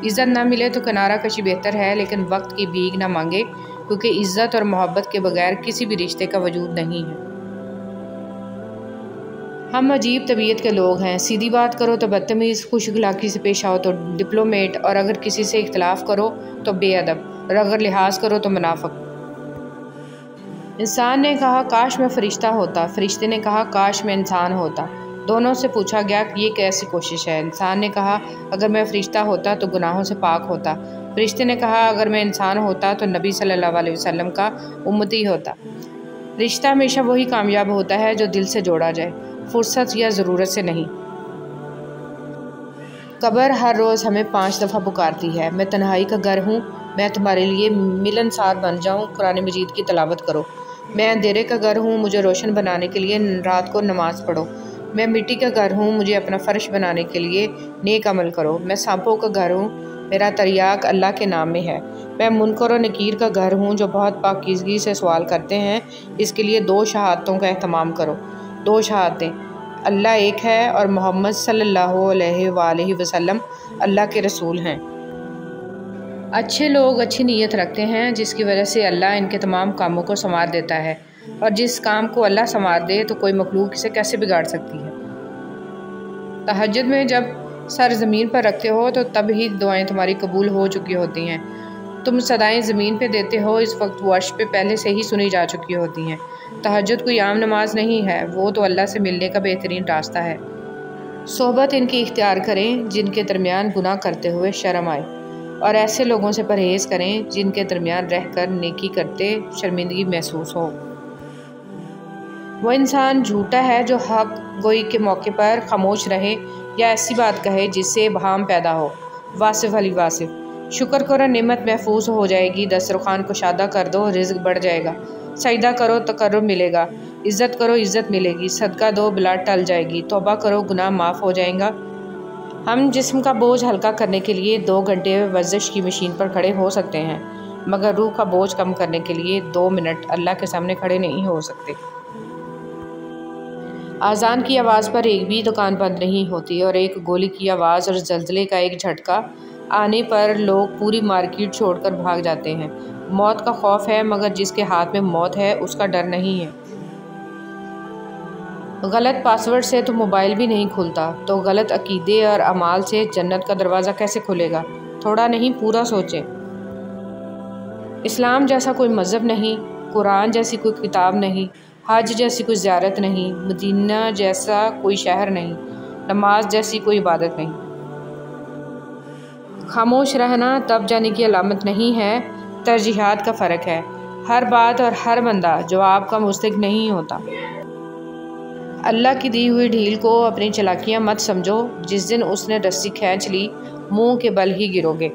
عزت نہ ملے تو کنارہ کشی بہتر ہے، لیکن وقت کی بھیک نہ مانگے، کیونکہ عزت اور محبت کے بغیر کسی بھی رشتے کا وجود نہیں ہے۔ ہم عجیب طبیعت کے لوگ ہیں، سیدھی بات کرو تو بدتمیز، خوش اخلاقی سے پیش آؤ تو ڈپلومیٹ، اور اگر کسی سے اختلاف کرو تو بے ادب، اور اگر لحاظ کرو تو منافق۔ انسان نے کہا کاش میں فرشتہ ہوتا، فرشتے نے کہا کاش میں انسان ہوتا۔ دونوں سے پوچھا گیا کہ یہ کیسی کوشش ہے؟ انسان نے کہا اگر میں فرشتہ ہوتا تو گناہوں سے پاک ہوتا۔ فرشتے نے کہا اگر میں انسان ہوتا تو نبی صلی اللہ علیہ وسلم کا امتی ہوتا۔ رشتہ ہمیشہ وہی کامیاب ہوتا ہے جو دل سے جوڑا جائے، فرصت یا ضرورت سے نہیں۔ قبر ہر روز ہمیں 5 دفعہ پکارتی ہے، میں تنہائی کا گھر ہوں، میں تمہارے لیے ملنسار بن جاؤں، قرآن مجید کی تلاوت کرو۔ میں اندھیرے کا گھر ہوں، مجھے روشن بنانے کے لیے رات کو نماز پڑھو۔ میں مٹی کا گھر ہوں، مجھے اپنا فرش بنانے کے لیے نیک عمل کرو۔ میں سانپوں کا گھر ہوں، میرا تریاق اللہ کے نام میں ہے۔ میں منکر و نکیر کا گھر ہوں جو بہت پاکیزگی سے سوال کرتے ہیں، اس کے لیے 2 شہادتوں کا اہتمام کرو۔ 2 شہادتیں، اللہ ایک ہے اور محمد صلی اللہ علیہ وآلہ وسلم اللہ کے رسول ہیں۔ اچھے لوگ اچھی نیت رکھتے ہیں جس کی وجہ سے اللہ ان کے تمام کاموں کو سنوار دیتا ہے، اور جس کام کو اللہ سنوار دے تو کوئی مخلوق اسے کیسے بگاڑ سکتی ہے۔ تہجد میں جب سر زمین پر رکھتے ہو تو تب ہی دعائیں تمہاری قبول ہو چکی ہوتی ہیں۔ تم صدائیں زمین پہ دیتے ہو، اس وقت وہ عرش پہ پہلے سے ہی سنی جا چکی ہوتی ہیں۔ تہجد کوئی عام نماز نہیں ہے، وہ تو اللہ سے ملنے کا بہترین راستہ ہے۔ صحبت ان کی اختیار کریں جن کے درمیان گناہ کرتے ہوئے شرم آئے، اور ایسے لوگوں سے پرہیز کریں جن کے درمیان رہ کر نیکی کرتے شرمندگی محسوس ہو۔ وہ انسان جھوٹا ہے جو حق گوئی کے موقع پر خاموش رہے یا ایسی بات کہے جس سے ابہام پیدا ہو۔ واصف علی واصف۔ شکر کرو نعمت محفوظ ہو جائے گی، دسترخوان کشادہ کر دو رزق بڑھ جائے گا، سجدہ کرو تقرب ملے گا، عزت کرو عزت ملے گی، صدقہ دو بلا ٹل جائے گی، توبہ کرو گناہ معاف ہو جائیں گا۔ ہم جسم کا بوجھ ہلکا کرنے کے لیے 2 گھنٹے ورزش کی مشین پر کھڑے ہو سکتے ہیں، مگر روح کا بوجھ کم کرنے کے لیے 2 منٹ اللہ کے سامنے کھڑے نہیں ہو سکتے۔ اذان کی آواز پر ایک بھی دکان بند نہیں ہوتی، اور ایک گولی کی آواز اور زلزلے کا ایک جھٹکا آنے پر لوگ پوری مارکیٹ چھوڑ کر بھاگ جاتے ہیں۔ موت کا خوف ہے مگر جس کے ہاتھ میں موت ہے اس کا ڈر نہیں ہے۔ غلط پاسورڈ سے تو موبائل بھی نہیں کھلتا، تو غلط عقیدے اور اعمال سے جنت کا دروازہ کیسے کھلے گا؟ تھوڑا نہیں پورا سوچیں۔ اسلام جیسا کوئی مذہب نہیں، قرآن جیسی کوئی کتاب نہیں، حج جیسی کوئی زیارت نہیں، مدینہ جیسا کوئی شہر نہیں، نماز جیسی کوئی عبادت نہیں۔ خاموش رہنا تب جانے کی علامت نہیں ہے، ترجیحات کا فرق ہے۔ ہر بات اور ہر بندہ جواب کا مستحق نہیں ہوتا۔ اللہ کی دی ہوئی ڈھیل کو اپنی چالاکیاں مت سمجھو، جس دن اس نے رسی کھینچ لی منہ کے بل ہی گرو گے۔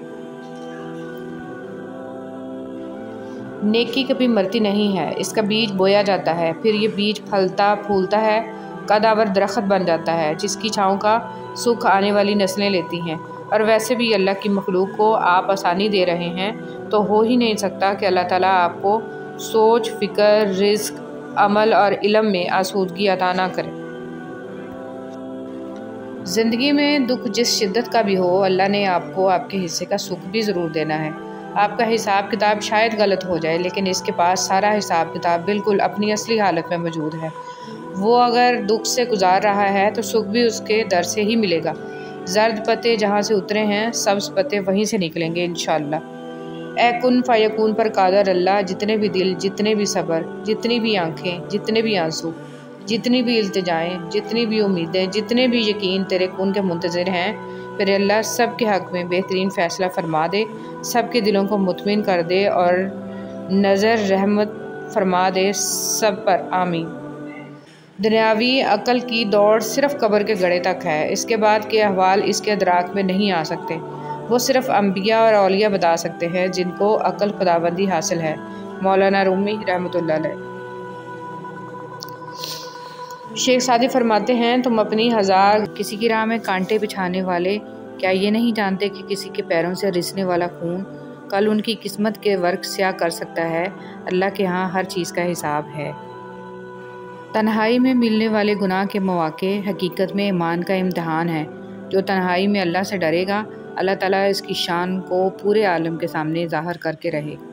نیکی کبھی مرتی نہیں ہے، اس کا بیج بویا جاتا ہے، پھر یہ بیج پھلتا پھولتا ہے، قدآور درخت بن جاتا ہے جس کی چھاؤں کا سکھ آنے والی نسلیں لیتی ہیں۔ اور ویسے بھی اللہ کی مخلوق کو آپ آسانی دے رہے ہیں تو ہو ہی نہیں سکتا کہ اللہ تعالیٰ آپ کو سوچ، فکر، رزق، عمل اور علم میں آسودگی عطا نہ کرے۔ زندگی میں دکھ جس شدت کا بھی ہو، اللہ نے آپ کو آپ کے حصے کا سکھ بھی ضرور دینا ہے۔ آپ کا حساب کتاب شاید غلط ہو جائے، لیکن اس کے پاس سارا حساب کتاب بالکل اپنی اصلی حالت میں موجود ہے۔ وہ اگر دکھ سے گزار رہا ہے تو سکھ بھی اس کے در سے ہی ملے گا۔ زرد پتے جہاں سے اترے ہیں سبز پتے وہیں سے نکلیں گے انشاءاللہ۔ اے کن فیکون پر قادر اللہ، جتنے بھی دل، جتنے بھی صبر، جتنی بھی آنکھیں، جتنے بھی آنسو، جتنی بھی التجائیں، جتنی بھی امیدیں، جتنے بھی یقین تیرے کن کے منتظر ہیں، پھر اللہ سب کے حق میں بہترین فیصلہ فرما دے، سب کے دلوں کو مطمئن کر دے اور نظر رحمت فرما دے سب پر، آمین۔ دنیاوی عقل کی دوڑ صرف قبر کے گڑھے تک ہے، اس کے بعد کے احوال اس کے ادراک میں نہیں آ سکتے۔ وہ صرف انبیاء اور اولیاء بتا سکتے ہیں جن کو عقل خداوندی حاصل ہے۔ مولانا رومی رحمۃ اللہ علیہ۔ شیخ سعدی فرماتے ہیں، تم اپنی ہزار کسی کی راہ میں کانٹے بچھانے والے کیا یہ نہیں جانتے کہ کسی کے پیروں سے رسنے والا خون کل ان کی قسمت کے ورق سیاہ کر سکتا ہے؟ اللہ کے ہاں ہر چیز کا حساب ہے۔ تنہائی میں ملنے والے گناہ کے مواقع حقیقت میں ایمان کا امتحان ہے۔ جو تنہائی میں اللہ سے ڈرے گا، اللہ تعالیٰ اس کی شان کو پورے عالم کے سامنے ظاہر کر کے رہے گا۔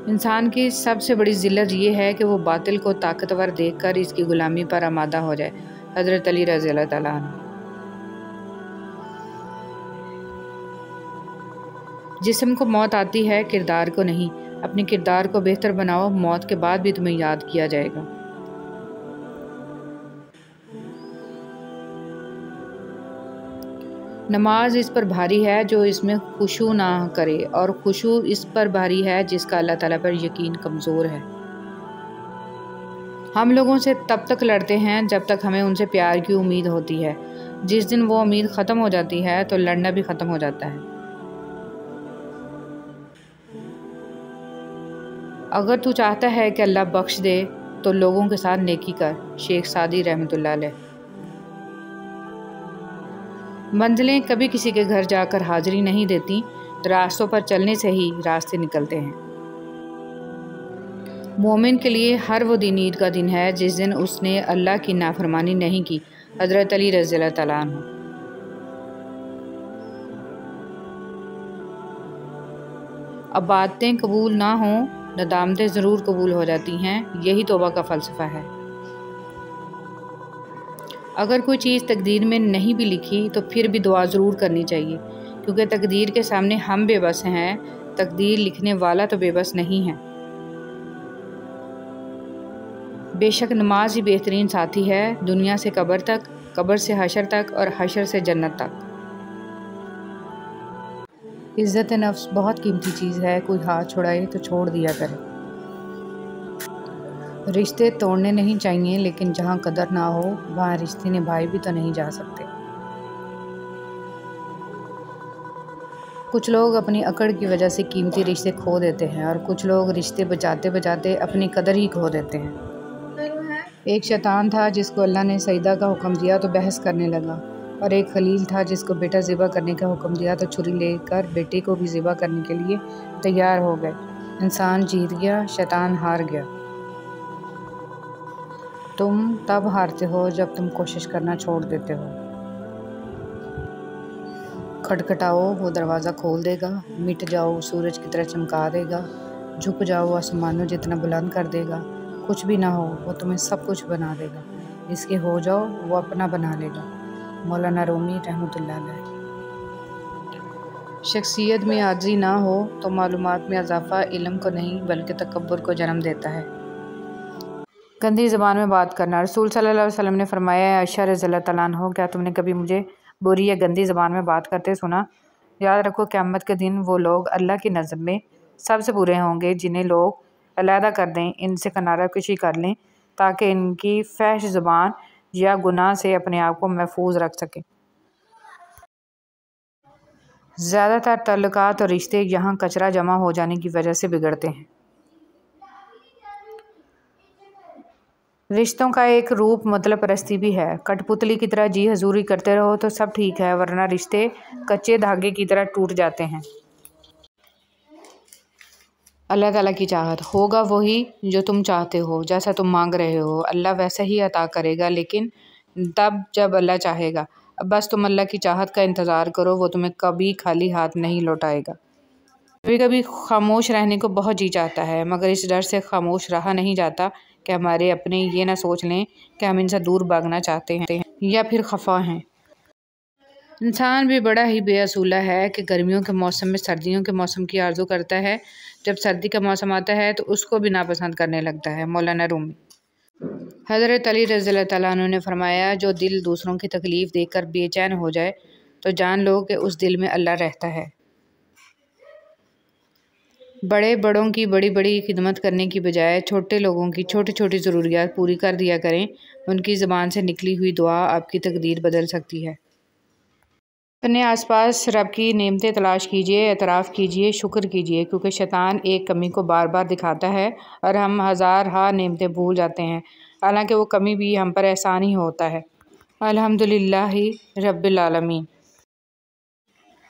انسان کی سب سے بڑی ذلت یہ ہے کہ وہ باطل کو طاقتور دیکھ کر اس کی غلامی پر آمادہ ہو جائے۔ حضرت علی رضی اللہ تعالیٰ عنہ۔ جسم کو موت آتی ہے، کردار کو نہیں۔ اپنے کردار کو بہتر بناؤ، موت کے بعد بھی تمہیں یاد کیا جائے گا۔ نماز اس پر بھاری ہے جو اس میں خشوع نہ کرے، اور خشوع اس پر بھاری ہے جس کا اللہ تعالیٰ پر یقین کمزور ہے۔ ہم لوگوں سے تب تک لڑتے ہیں جب تک ہمیں ان سے پیار کی امید ہوتی ہے۔ جس دن وہ امید ختم ہو جاتی ہے تو لڑنا بھی ختم ہو جاتا ہے۔ اگر تو چاہتا ہے کہ اللہ بخش دے تو لوگوں کے ساتھ نیکی کر۔ شیخ سعدی رحمۃ اللہ علیہ۔ منزلیں کبھی کسی کے گھر جا کر حاضری نہیں دیتی، راستوں پر چلنے سے ہی راستے نکلتے ہیں۔ مومن کے لیے ہر وہ دن عید کا دن ہے جس دن اس نے اللہ کی نافرمانی نہیں کی۔ حضرت علی رضی اللہ تعالیٰ عنہ۔ عبادتیں قبول نہ ہوں، ندامتیں ضرور قبول ہو جاتی ہیں، یہی توبہ کا فلسفہ ہے۔ اگر کوئی چیز تقدیر میں نہیں بھی لکھی تو پھر بھی دعا ضرور کرنی چاہیے، کیونکہ تقدیر کے سامنے ہم بے بس ہیں، تقدیر لکھنے والا تو بے بس نہیں ہے۔ بے شک نماز ہی بہترین ساتھی ہے، دنیا سے قبر تک، قبر سے حشر تک، اور حشر سے جنت تک۔ عزت نفس بہت قیمتی چیز ہے، کوئی ہاتھ چھڑائے تو چھوڑ دیا کرے۔ رشتے توڑنے نہیں چاہیے، لیکن جہاں قدر نہ ہو وہاں رشتے نبھائے بھی تو نہیں جا سکتے۔ کچھ لوگ اپنی اکڑ کی وجہ سے قیمتی رشتے کھو دیتے ہیں، اور کچھ لوگ رشتے بچاتے بچاتے اپنی قدر ہی کھو دیتے ہیں۔ ایک شیطان تھا جس کو اللہ نے سجدہ کا حکم دیا تو بحث کرنے لگا، اور ایک خلیل تھا جس کو بیٹا ذبح کرنے کا حکم دیا تو چھری لے کر بیٹے کو بھی ذبح کرنے کے لیے تیار ہو گئے۔ انسان جیت گیا، شیطان ہار گیا۔ تم تب ہارتے ہو جب تم کوشش کرنا چھوڑ دیتے ہو۔ کھٹکھٹاؤ، وہ دروازہ کھول دے گا۔ مٹ جاؤ، سورج کی طرح چمکا دے گا۔ جھک جاؤ، آسمانوں جتنا بلند کر دے گا۔ کچھ بھی نہ ہو، وہ تمہیں سب کچھ بنا دے گا۔ اس کے ہو جاؤ، وہ اپنا بنا لے گا۔ مولانا رومی رحمۃ اللہ علیہ۔ شخصیت میں عاجزی نہ ہو تو معلومات میں اضافہ علم کو نہیں بلکہ تکبر کو جنم دیتا ہے۔ گندی زبان میں بات کرنا۔ رسول صلی اللہ علیہ وسلم نے فرمایا، اے عائشہ رضی اللہ تعالیٰ عنہ، کیا تم نے کبھی مجھے بری یا گندی زبان میں بات کرتے سنا؟ یاد رکھو، قیامت کے دن وہ لوگ اللہ کی نظر میں سب سے برے ہوں گے جنہیں لوگ علیحدہ کر دیں، ان سے کنارہ کشی کر لیں تاکہ ان کی فحش زبان یا گناہ سے اپنے آپ کو محفوظ رکھ سکیں۔ زیادہ تر تعلقات اور رشتے یہاں کچرا جمع ہو جانے کی وجہ سے بگڑتے ہیں۔ رشتوں کا ایک روپ مطلب پرستی بھی ہے۔ کٹ پتلی کی طرح جی حضوری کرتے رہو تو سب ٹھیک ہے، ورنہ رشتے کچے دھاگے کی طرح ٹوٹ جاتے ہیں۔ اللہ تعالیٰ کی چاہت ہوگا وہی جو تم چاہتے ہو، جیسا تم مانگ رہے ہو اللہ ویسا ہی عطا کرے گا، لیکن تب جب اللہ چاہے گا۔ اب بس تم اللہ کی چاہت کا انتظار کرو، وہ تمہیں کبھی خالی ہاتھ نہیں لوٹائے گا۔ کبھی کبھی خاموش رہنے کو بہت جی چاہتا ہے، مگر اس ڈر سے خاموش رہا نہیں جاتا کہ ہمارے اپنے یہ نہ سوچ لیں کہ ہم ان سے دور بھاگنا چاہتے ہیں یا پھر خفا ہیں۔ انسان بھی بڑا ہی بے اصولہ ہے کہ گرمیوں کے موسم میں سردیوں کے موسم کی آرزو کرتا ہے، جب سردی کا موسم آتا ہے تو اس کو بھی ناپسند کرنے لگتا ہے۔ مولانا رومی۔ حضرت علی رضی اللہ تعالیٰ عنہ نے فرمایا، جو دل دوسروں کی تکلیف دیکھ کر بے چین ہو جائے تو جان لو کہ اس دل میں اللہ رہتا ہے۔ بڑے بڑوں کی بڑی بڑی خدمت کرنے کی بجائے چھوٹے لوگوں کی چھوٹی چھوٹی ضروریات پوری کر دیا کریں، ان کی زبان سے نکلی ہوئی دعا آپ کی تقدیر بدل سکتی ہے۔ اپنے آس پاس رب کی نعمتیں تلاش کیجیے، اعتراف کیجیے، شکر کیجیے، کیونکہ شیطان ایک کمی کو بار بار دکھاتا ہے اور ہم ہزار ہا نعمتیں بھول جاتے ہیں، حالانکہ وہ کمی بھی ہم پر احسان ہی ہوتا ہے۔ الحمدللہ رب العالمین۔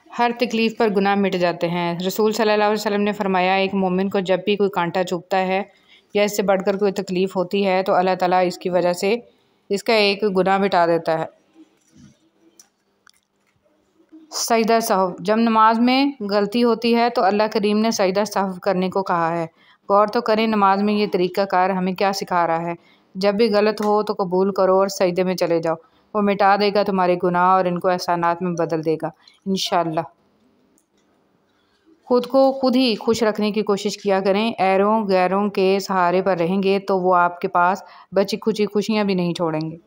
ہر تکلیف پر گناہ مٹ جاتے ہیں۔ رسول صلی اللہ علیہ وسلم نے فرمایا، ایک مومن کو جب بھی کوئی کانٹا چبھتا ہے یا اس سے بڑھ کر کوئی تکلیف ہوتی ہے تو اللہ تعالیٰ اس کی وجہ سے اس کا ایک گناہ مٹا دیتا ہے۔ سجدہ سہو۔ جب نماز میں غلطی ہوتی ہے تو اللہ کریم نے سجدہ سہو کرنے کو کہا ہے۔ غور تو کریں نماز میں یہ طریقہ کار ہمیں کیا سکھا رہا ہے۔ جب بھی غلط ہو تو قبول کرو اور سجدے میں چلے جاؤ، وہ مٹا دے گا تمہارے گناہ اور ان کو احسانات میں بدل دے گا انشاءاللہ۔ خود کو خود ہی خوش رکھنے کی کوشش کیا کریں، ایروں غیروں کے سہارے پر رہیں گے تو وہ آپ کے پاس بچی کھچی خوشیاں بھی نہیں چھوڑیں گے۔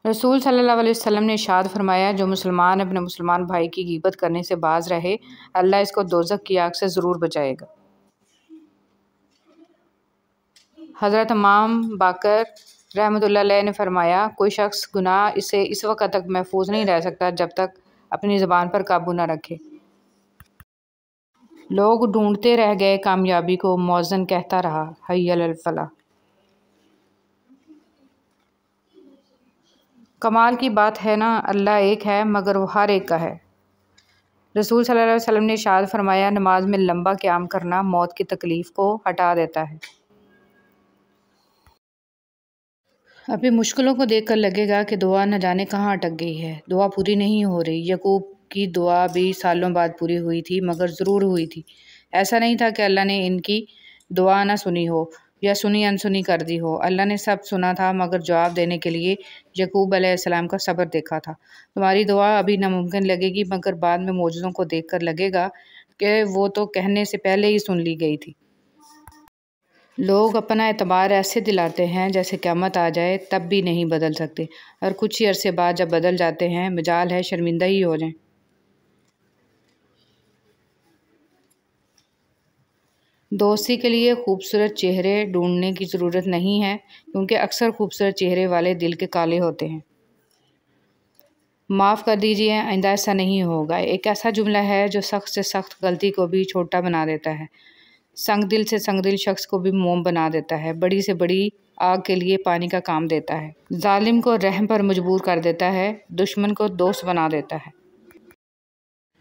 رسول صلی اللہ علیہ وسلم نے ارشاد فرمایا، جو مسلمان اپنے مسلمان بھائی کی غیبت کرنے سے باز رہے، اللہ اس کو دوزخ کی آگ سے ضرور بچائے گا۔ حضرت امام باقر رحمۃ اللہ علیہ نے فرمایا، کوئی شخص گناہ سے اس وقت تک محفوظ نہیں رہ سکتا جب تک اپنی زبان پر قابو نہ رکھے۔ لوگ ڈھونڈتے رہ گئے کامیابی کو، مؤذن کہتا رہا، حی علی الفلاح۔ کمال کی بات ہے نا، اللہ ایک ہے مگر وہ ہر ایک کا ہے۔ رسول صلی اللہ علیہ وسلم نے ارشاد فرمایا، نماز میں لمبا قیام کرنا موت کی تکلیف کو ہٹا دیتا ہے۔ اپنی مشکلوں کو دیکھ کر لگے گا کہ دعا نہ جانے کہاں اٹک گئی ہے، دعا پوری نہیں ہو رہی۔ یعقوب کی دعا بھی سالوں بعد پوری ہوئی تھی مگر ضرور ہوئی تھی۔ ایسا نہیں تھا کہ اللہ نے ان کی دعا نہ سنی ہو یا سنی انسنی کر دی ہو، اللہ نے سب سنا تھا مگر جواب دینے کے لیے یعقوب علیہ السلام کا صبر دیکھا تھا۔ تمہاری دعا ابھی ناممکن لگے گی مگر بعد میں معجزوں کو دیکھ کر لگے گا کہ وہ تو کہنے سے پہلے ہی سن لی گئی تھی۔ لوگ اپنا اعتبار ایسے دلاتے ہیں جیسے قیامت آ جائے تب بھی نہیں بدل سکتے، اور کچھ ہی عرصے بعد جب بدل جاتے ہیں مجال ہے شرمندہ ہی ہو جائیں۔ دوستی کے لیے خوبصورت چہرے ڈھونڈنے کی ضرورت نہیں ہے، کیونکہ اکثر خوبصورت چہرے والے دل کے کالے ہوتے ہیں۔ معاف کر دیجیے، آئندہ ایسا نہیں ہوگا، ایک ایسا جملہ ہے جو سخت سے سخت غلطی کو بھی چھوٹا بنا دیتا ہے، سنگ دل سے سنگ دل شخص کو بھی موم بنا دیتا ہے، بڑی سے بڑی آگ کے لیے پانی کا کام دیتا ہے، ظالم کو رحم پر مجبور کر دیتا ہے، دشمن کو دوست بنا دیتا ہے۔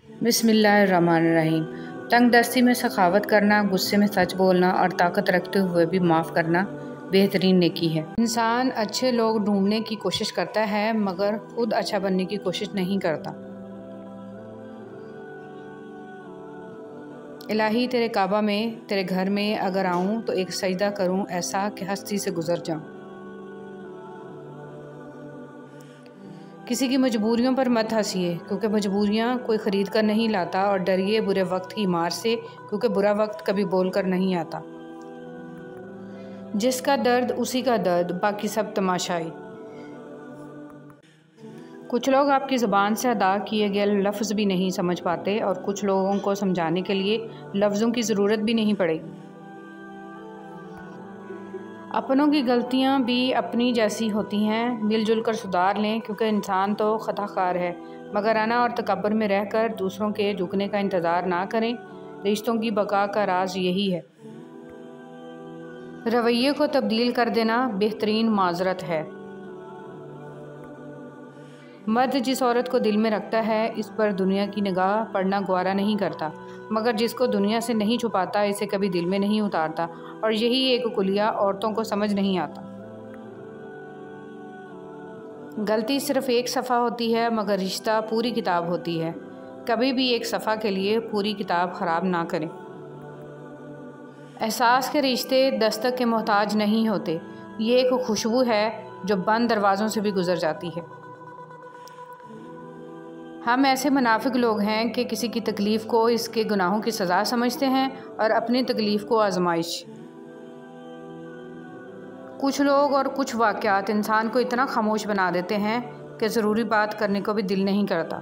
بسم اللہ الرحمن الرحیم۔ تنگ دستی میں سخاوت کرنا، غصے میں سچ بولنا اور طاقت رکھتے ہوئے بھی معاف کرنا بہترین نیکی ہے۔ انسان اچھے لوگ ڈھونڈنے کی کوشش کرتا ہے مگر خود اچھا بننے کی کوشش نہیں کرتا۔ الہی تیرے کعبہ میں، تیرے گھر میں اگر آؤں تو ایک سجدہ کروں ایسا کہ ہستی سے گزر جاؤں۔ کسی کی مجبوریوں پر مت ہنسیے، کیونکہ مجبوریاں کوئی خرید کر نہیں لاتا، اور ڈریے برے وقت کی مار سے، کیونکہ برا وقت کبھی بول کر نہیں آتا۔ جس کا درد اسی کا درد، باقی سب تماشائی۔ کچھ لوگ آپ کی زبان سے ادا کیے گئے لفظ بھی نہیں سمجھ پاتے، اور کچھ لوگوں کو سمجھانے کے لیے لفظوں کی ضرورت بھی نہیں پڑے گی۔ اپنوں کی غلطیاں بھی اپنی جیسی ہوتی ہیں، مل جل کر سدھار لیں، کیونکہ انسان تو خطا کار ہے، مگر انا اور تکبر میں رہ کر دوسروں کے جھکنے کا انتظار نہ کریں۔ رشتوں کی بقا کا راز یہی ہے۔ رویے کو تبدیل کر دینا بہترین معذرت ہے۔ مرد جس عورت کو دل میں رکھتا ہے اس پر دنیا کی نگاہ پڑنا گوارا نہیں کرتا، مگر جس کو دنیا سے نہیں چھپاتا اسے کبھی دل میں نہیں اتارتا، اور یہی ایک کلیہ عورتوں کو سمجھ نہیں آتا۔ غلطی صرف ایک صفحہ ہوتی ہے مگر رشتہ پوری کتاب ہوتی ہے، کبھی بھی ایک صفحہ کے لیے پوری کتاب خراب نہ کریں۔ احساس کے رشتے دستک کے محتاج نہیں ہوتے، یہ ایک خوشبو ہے جو بند دروازوں سے بھی گزر جاتی ہے۔ ہم ایسے منافق لوگ ہیں کہ کسی کی تکلیف کو اس کے گناہوں کی سزا سمجھتے ہیں اور اپنی تکلیف کو آزمائش۔ کچھ لوگ اور کچھ واقعات انسان کو اتنا خاموش بنا دیتے ہیں کہ ضروری بات کرنے کو بھی دل نہیں کرتا،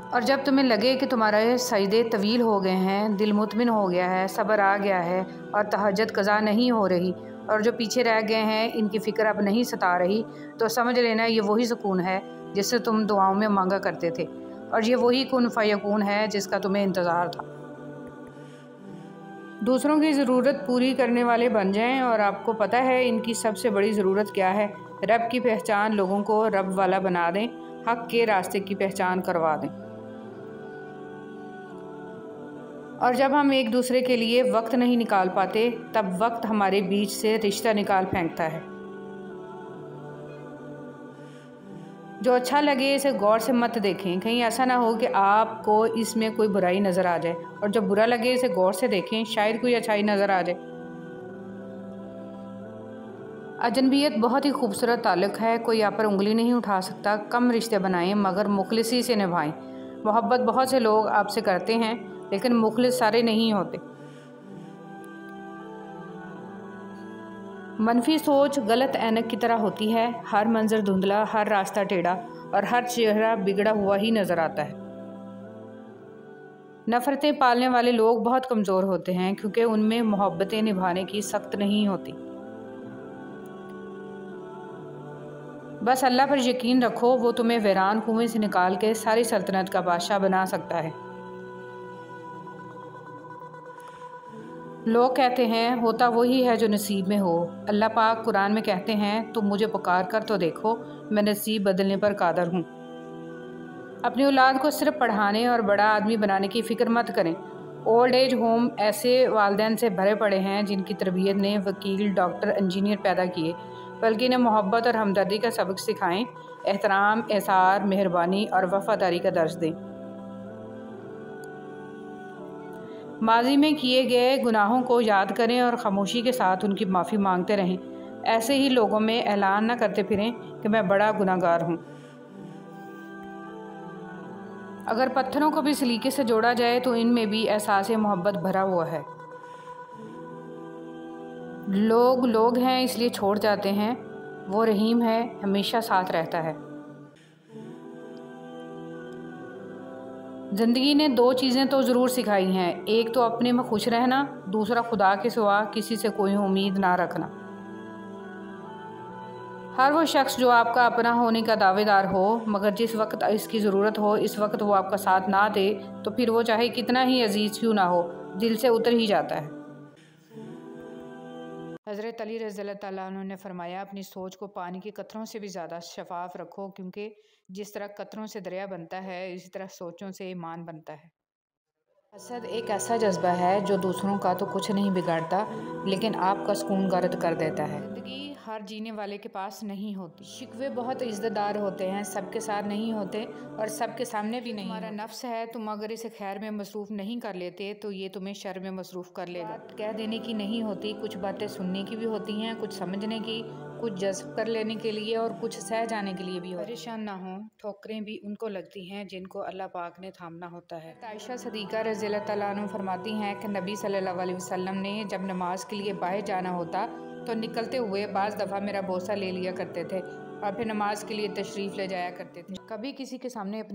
اور جب تمہیں لگے کہ تمہارے سجدے طویل ہو گئے ہیں، دل مطمئن ہو گیا ہے، صبر آ گیا ہے اور تہجد قضا نہیں ہو رہی، اور جو پیچھے رہ گئے ہیں ان کی فکر اب نہیں ستا رہی، تو سمجھ لینا یہ وہی سکون ہے جس سے تم دعاؤں میں مانگا کرتے تھے، اور یہ وہی کن فیکون ہے جس کا تمہیں انتظار تھا۔ دوسروں کی ضرورت پوری کرنے والے بن جائیں، اور آپ کو پتہ ہے ان کی سب سے بڑی ضرورت کیا ہے؟ رب کی پہچان، لوگوں کو رب والا بنا دیں، حق کے راستے کی پہچان کروا دیں۔ اور جب ہم ایک دوسرے کے لیے وقت نہیں نکال پاتے، تب وقت ہمارے بیچ سے رشتہ نکال پھینکتا ہے۔ جو اچھا لگے اسے غور سے مت دیکھیں، کہیں ایسا نہ ہو کہ آپ کو اس میں کوئی برائی نظر آ جائے، اور جو برا لگے اسے غور سے دیکھیں، شاید کوئی اچھائی نظر آ جائے۔ اجنبیت بہت ہی خوبصورت تعلق ہے، کوئی آپ پر انگلی نہیں اٹھا سکتا۔ کم رشتے بنائیں مگر مخلصی سے نبھائیں۔ محبت بہت سے لوگ آپ سے کرتے ہیں، لیکن مخلص سارے نہیں ہوتے۔ منفی سوچ غلط اینک کی طرح ہوتی ہے، ہر منظر دھندلا، ہر راستہ ٹیڑھا، اور ہر چہرہ بگڑا ہوا ہی نظر آتا ہے۔ نفرتیں پالنے والے لوگ بہت کمزور ہوتے ہیں، کیونکہ ان میں محبتیں نبھانے کی سخت نہیں ہوتی۔ بس اللہ پر یقین رکھو، وہ تمہیں ویران کنویں سے نکال کے ساری سلطنت کا بادشاہ بنا سکتا ہے۔ لوگ کہتے ہیں ہوتا وہی ہے جو نصیب میں ہو۔ اللہ پاک قرآن میں کہتے ہیں تم مجھے پکار کر تو دیکھو، میں نصیب بدلنے پر قادر ہوں۔ اپنی اولاد کو صرف پڑھانے اور بڑا آدمی بنانے کی فکر مت کریں۔ اولڈ ایج ہوم ایسے والدین سے بھرے پڑے ہیں جن کی تربیت نے وکیل، ڈاکٹر، انجینئر پیدا کیے، بلکہ انہیں محبت اور ہمدردی کا سبق سکھائیں، احترام، احسان، مہربانی اور وفاداری کا درس دیں۔ ماضی میں کیے گئے گناہوں کو یاد کریں اور خاموشی کے ساتھ ان کی معافی مانگتے رہیں۔ ایسے ہی لوگوں میں اعلان نہ کرتے پھریں کہ میں بڑا گناہ گار ہوں۔ اگر پتھروں کو بھی سلیقے سے جوڑا جائے تو ان میں بھی احساس محبت بھرا ہوا ہے۔ لوگ ہیں اس لیے چھوڑ جاتے ہیں، وہ رحیم ہے، ہمیشہ ساتھ رہتا ہے۔ زندگی نے دو چیزیں تو ضرور سکھائی ہیں، ایک تو اپنے میں خوش رہنا، دوسرا خدا کے سوا کسی سے کوئی امید نہ رکھنا۔ ہر وہ شخص جو آپ کا اپنا ہونے کا دعوے دار ہو، مگر جس وقت اس کی ضرورت ہو اس وقت وہ آپ کا ساتھ نہ دے، تو پھر وہ چاہے کتنا ہی عزیز کیوں نہ ہو، دل سے اتر ہی جاتا ہے۔ حضرت علی رضی اللہ تعالیٰ عنہ نے فرمایا اپنی سوچ کو پانی کی قطروں سے بھی زیادہ شفاف رکھو، کیونکہ جس طرح قطروں سے دریا بنتا ہے اسی طرح سوچوں سے ایمان بنتا ہے۔ حسد ایک ایسا جذبہ ہے جو دوسروں کا تو کچھ نہیں بگاڑتا، لیکن آپ کا سکون غارت کر دیتا ہے۔ زندگی ہر جینے والے کے پاس نہیں ہوتی۔ شکوے بہت عزت دار ہوتے ہیں، سب کے ساتھ نہیں ہوتے اور سب کے سامنے بھی نہیں۔ تمہارا نفس ہے، تم اگر اسے خیر میں مصروف نہیں کر لیتے تو یہ تمہیں شر میں مصروف کر لے گا۔ بات کہہ دینے کی نہیں ہوتی، کچھ باتیں سننے کی بھی ہوتی ہیں، کچھ سمجھنے کی، کچھ جذب کر لینے کے لیے اور کچھ سہ جانے کے لیے بھی ہوتی ہیں۔ پریشان نہ ہوں، ٹھوکریں بھی ان کو لگتی ہیں جن کو اللہ پاک نے تھامنا ہوتا ہے۔ عائشہ صدیقہ رضی اللہ تعالیٰ عنہ فرماتی ہیں کہ نبی صلی اللہ علیہ وسلم نے جب نماز کے لیے باہر جانا ہوتا تو نکلتے ہوئے بعض دفعہ میرا بوسہ لے لیا کرتے تھے اور پھر نماز کے لیے تشریف لے جایا کرتے تھے۔ کبھی کسی کے سامنے اپنی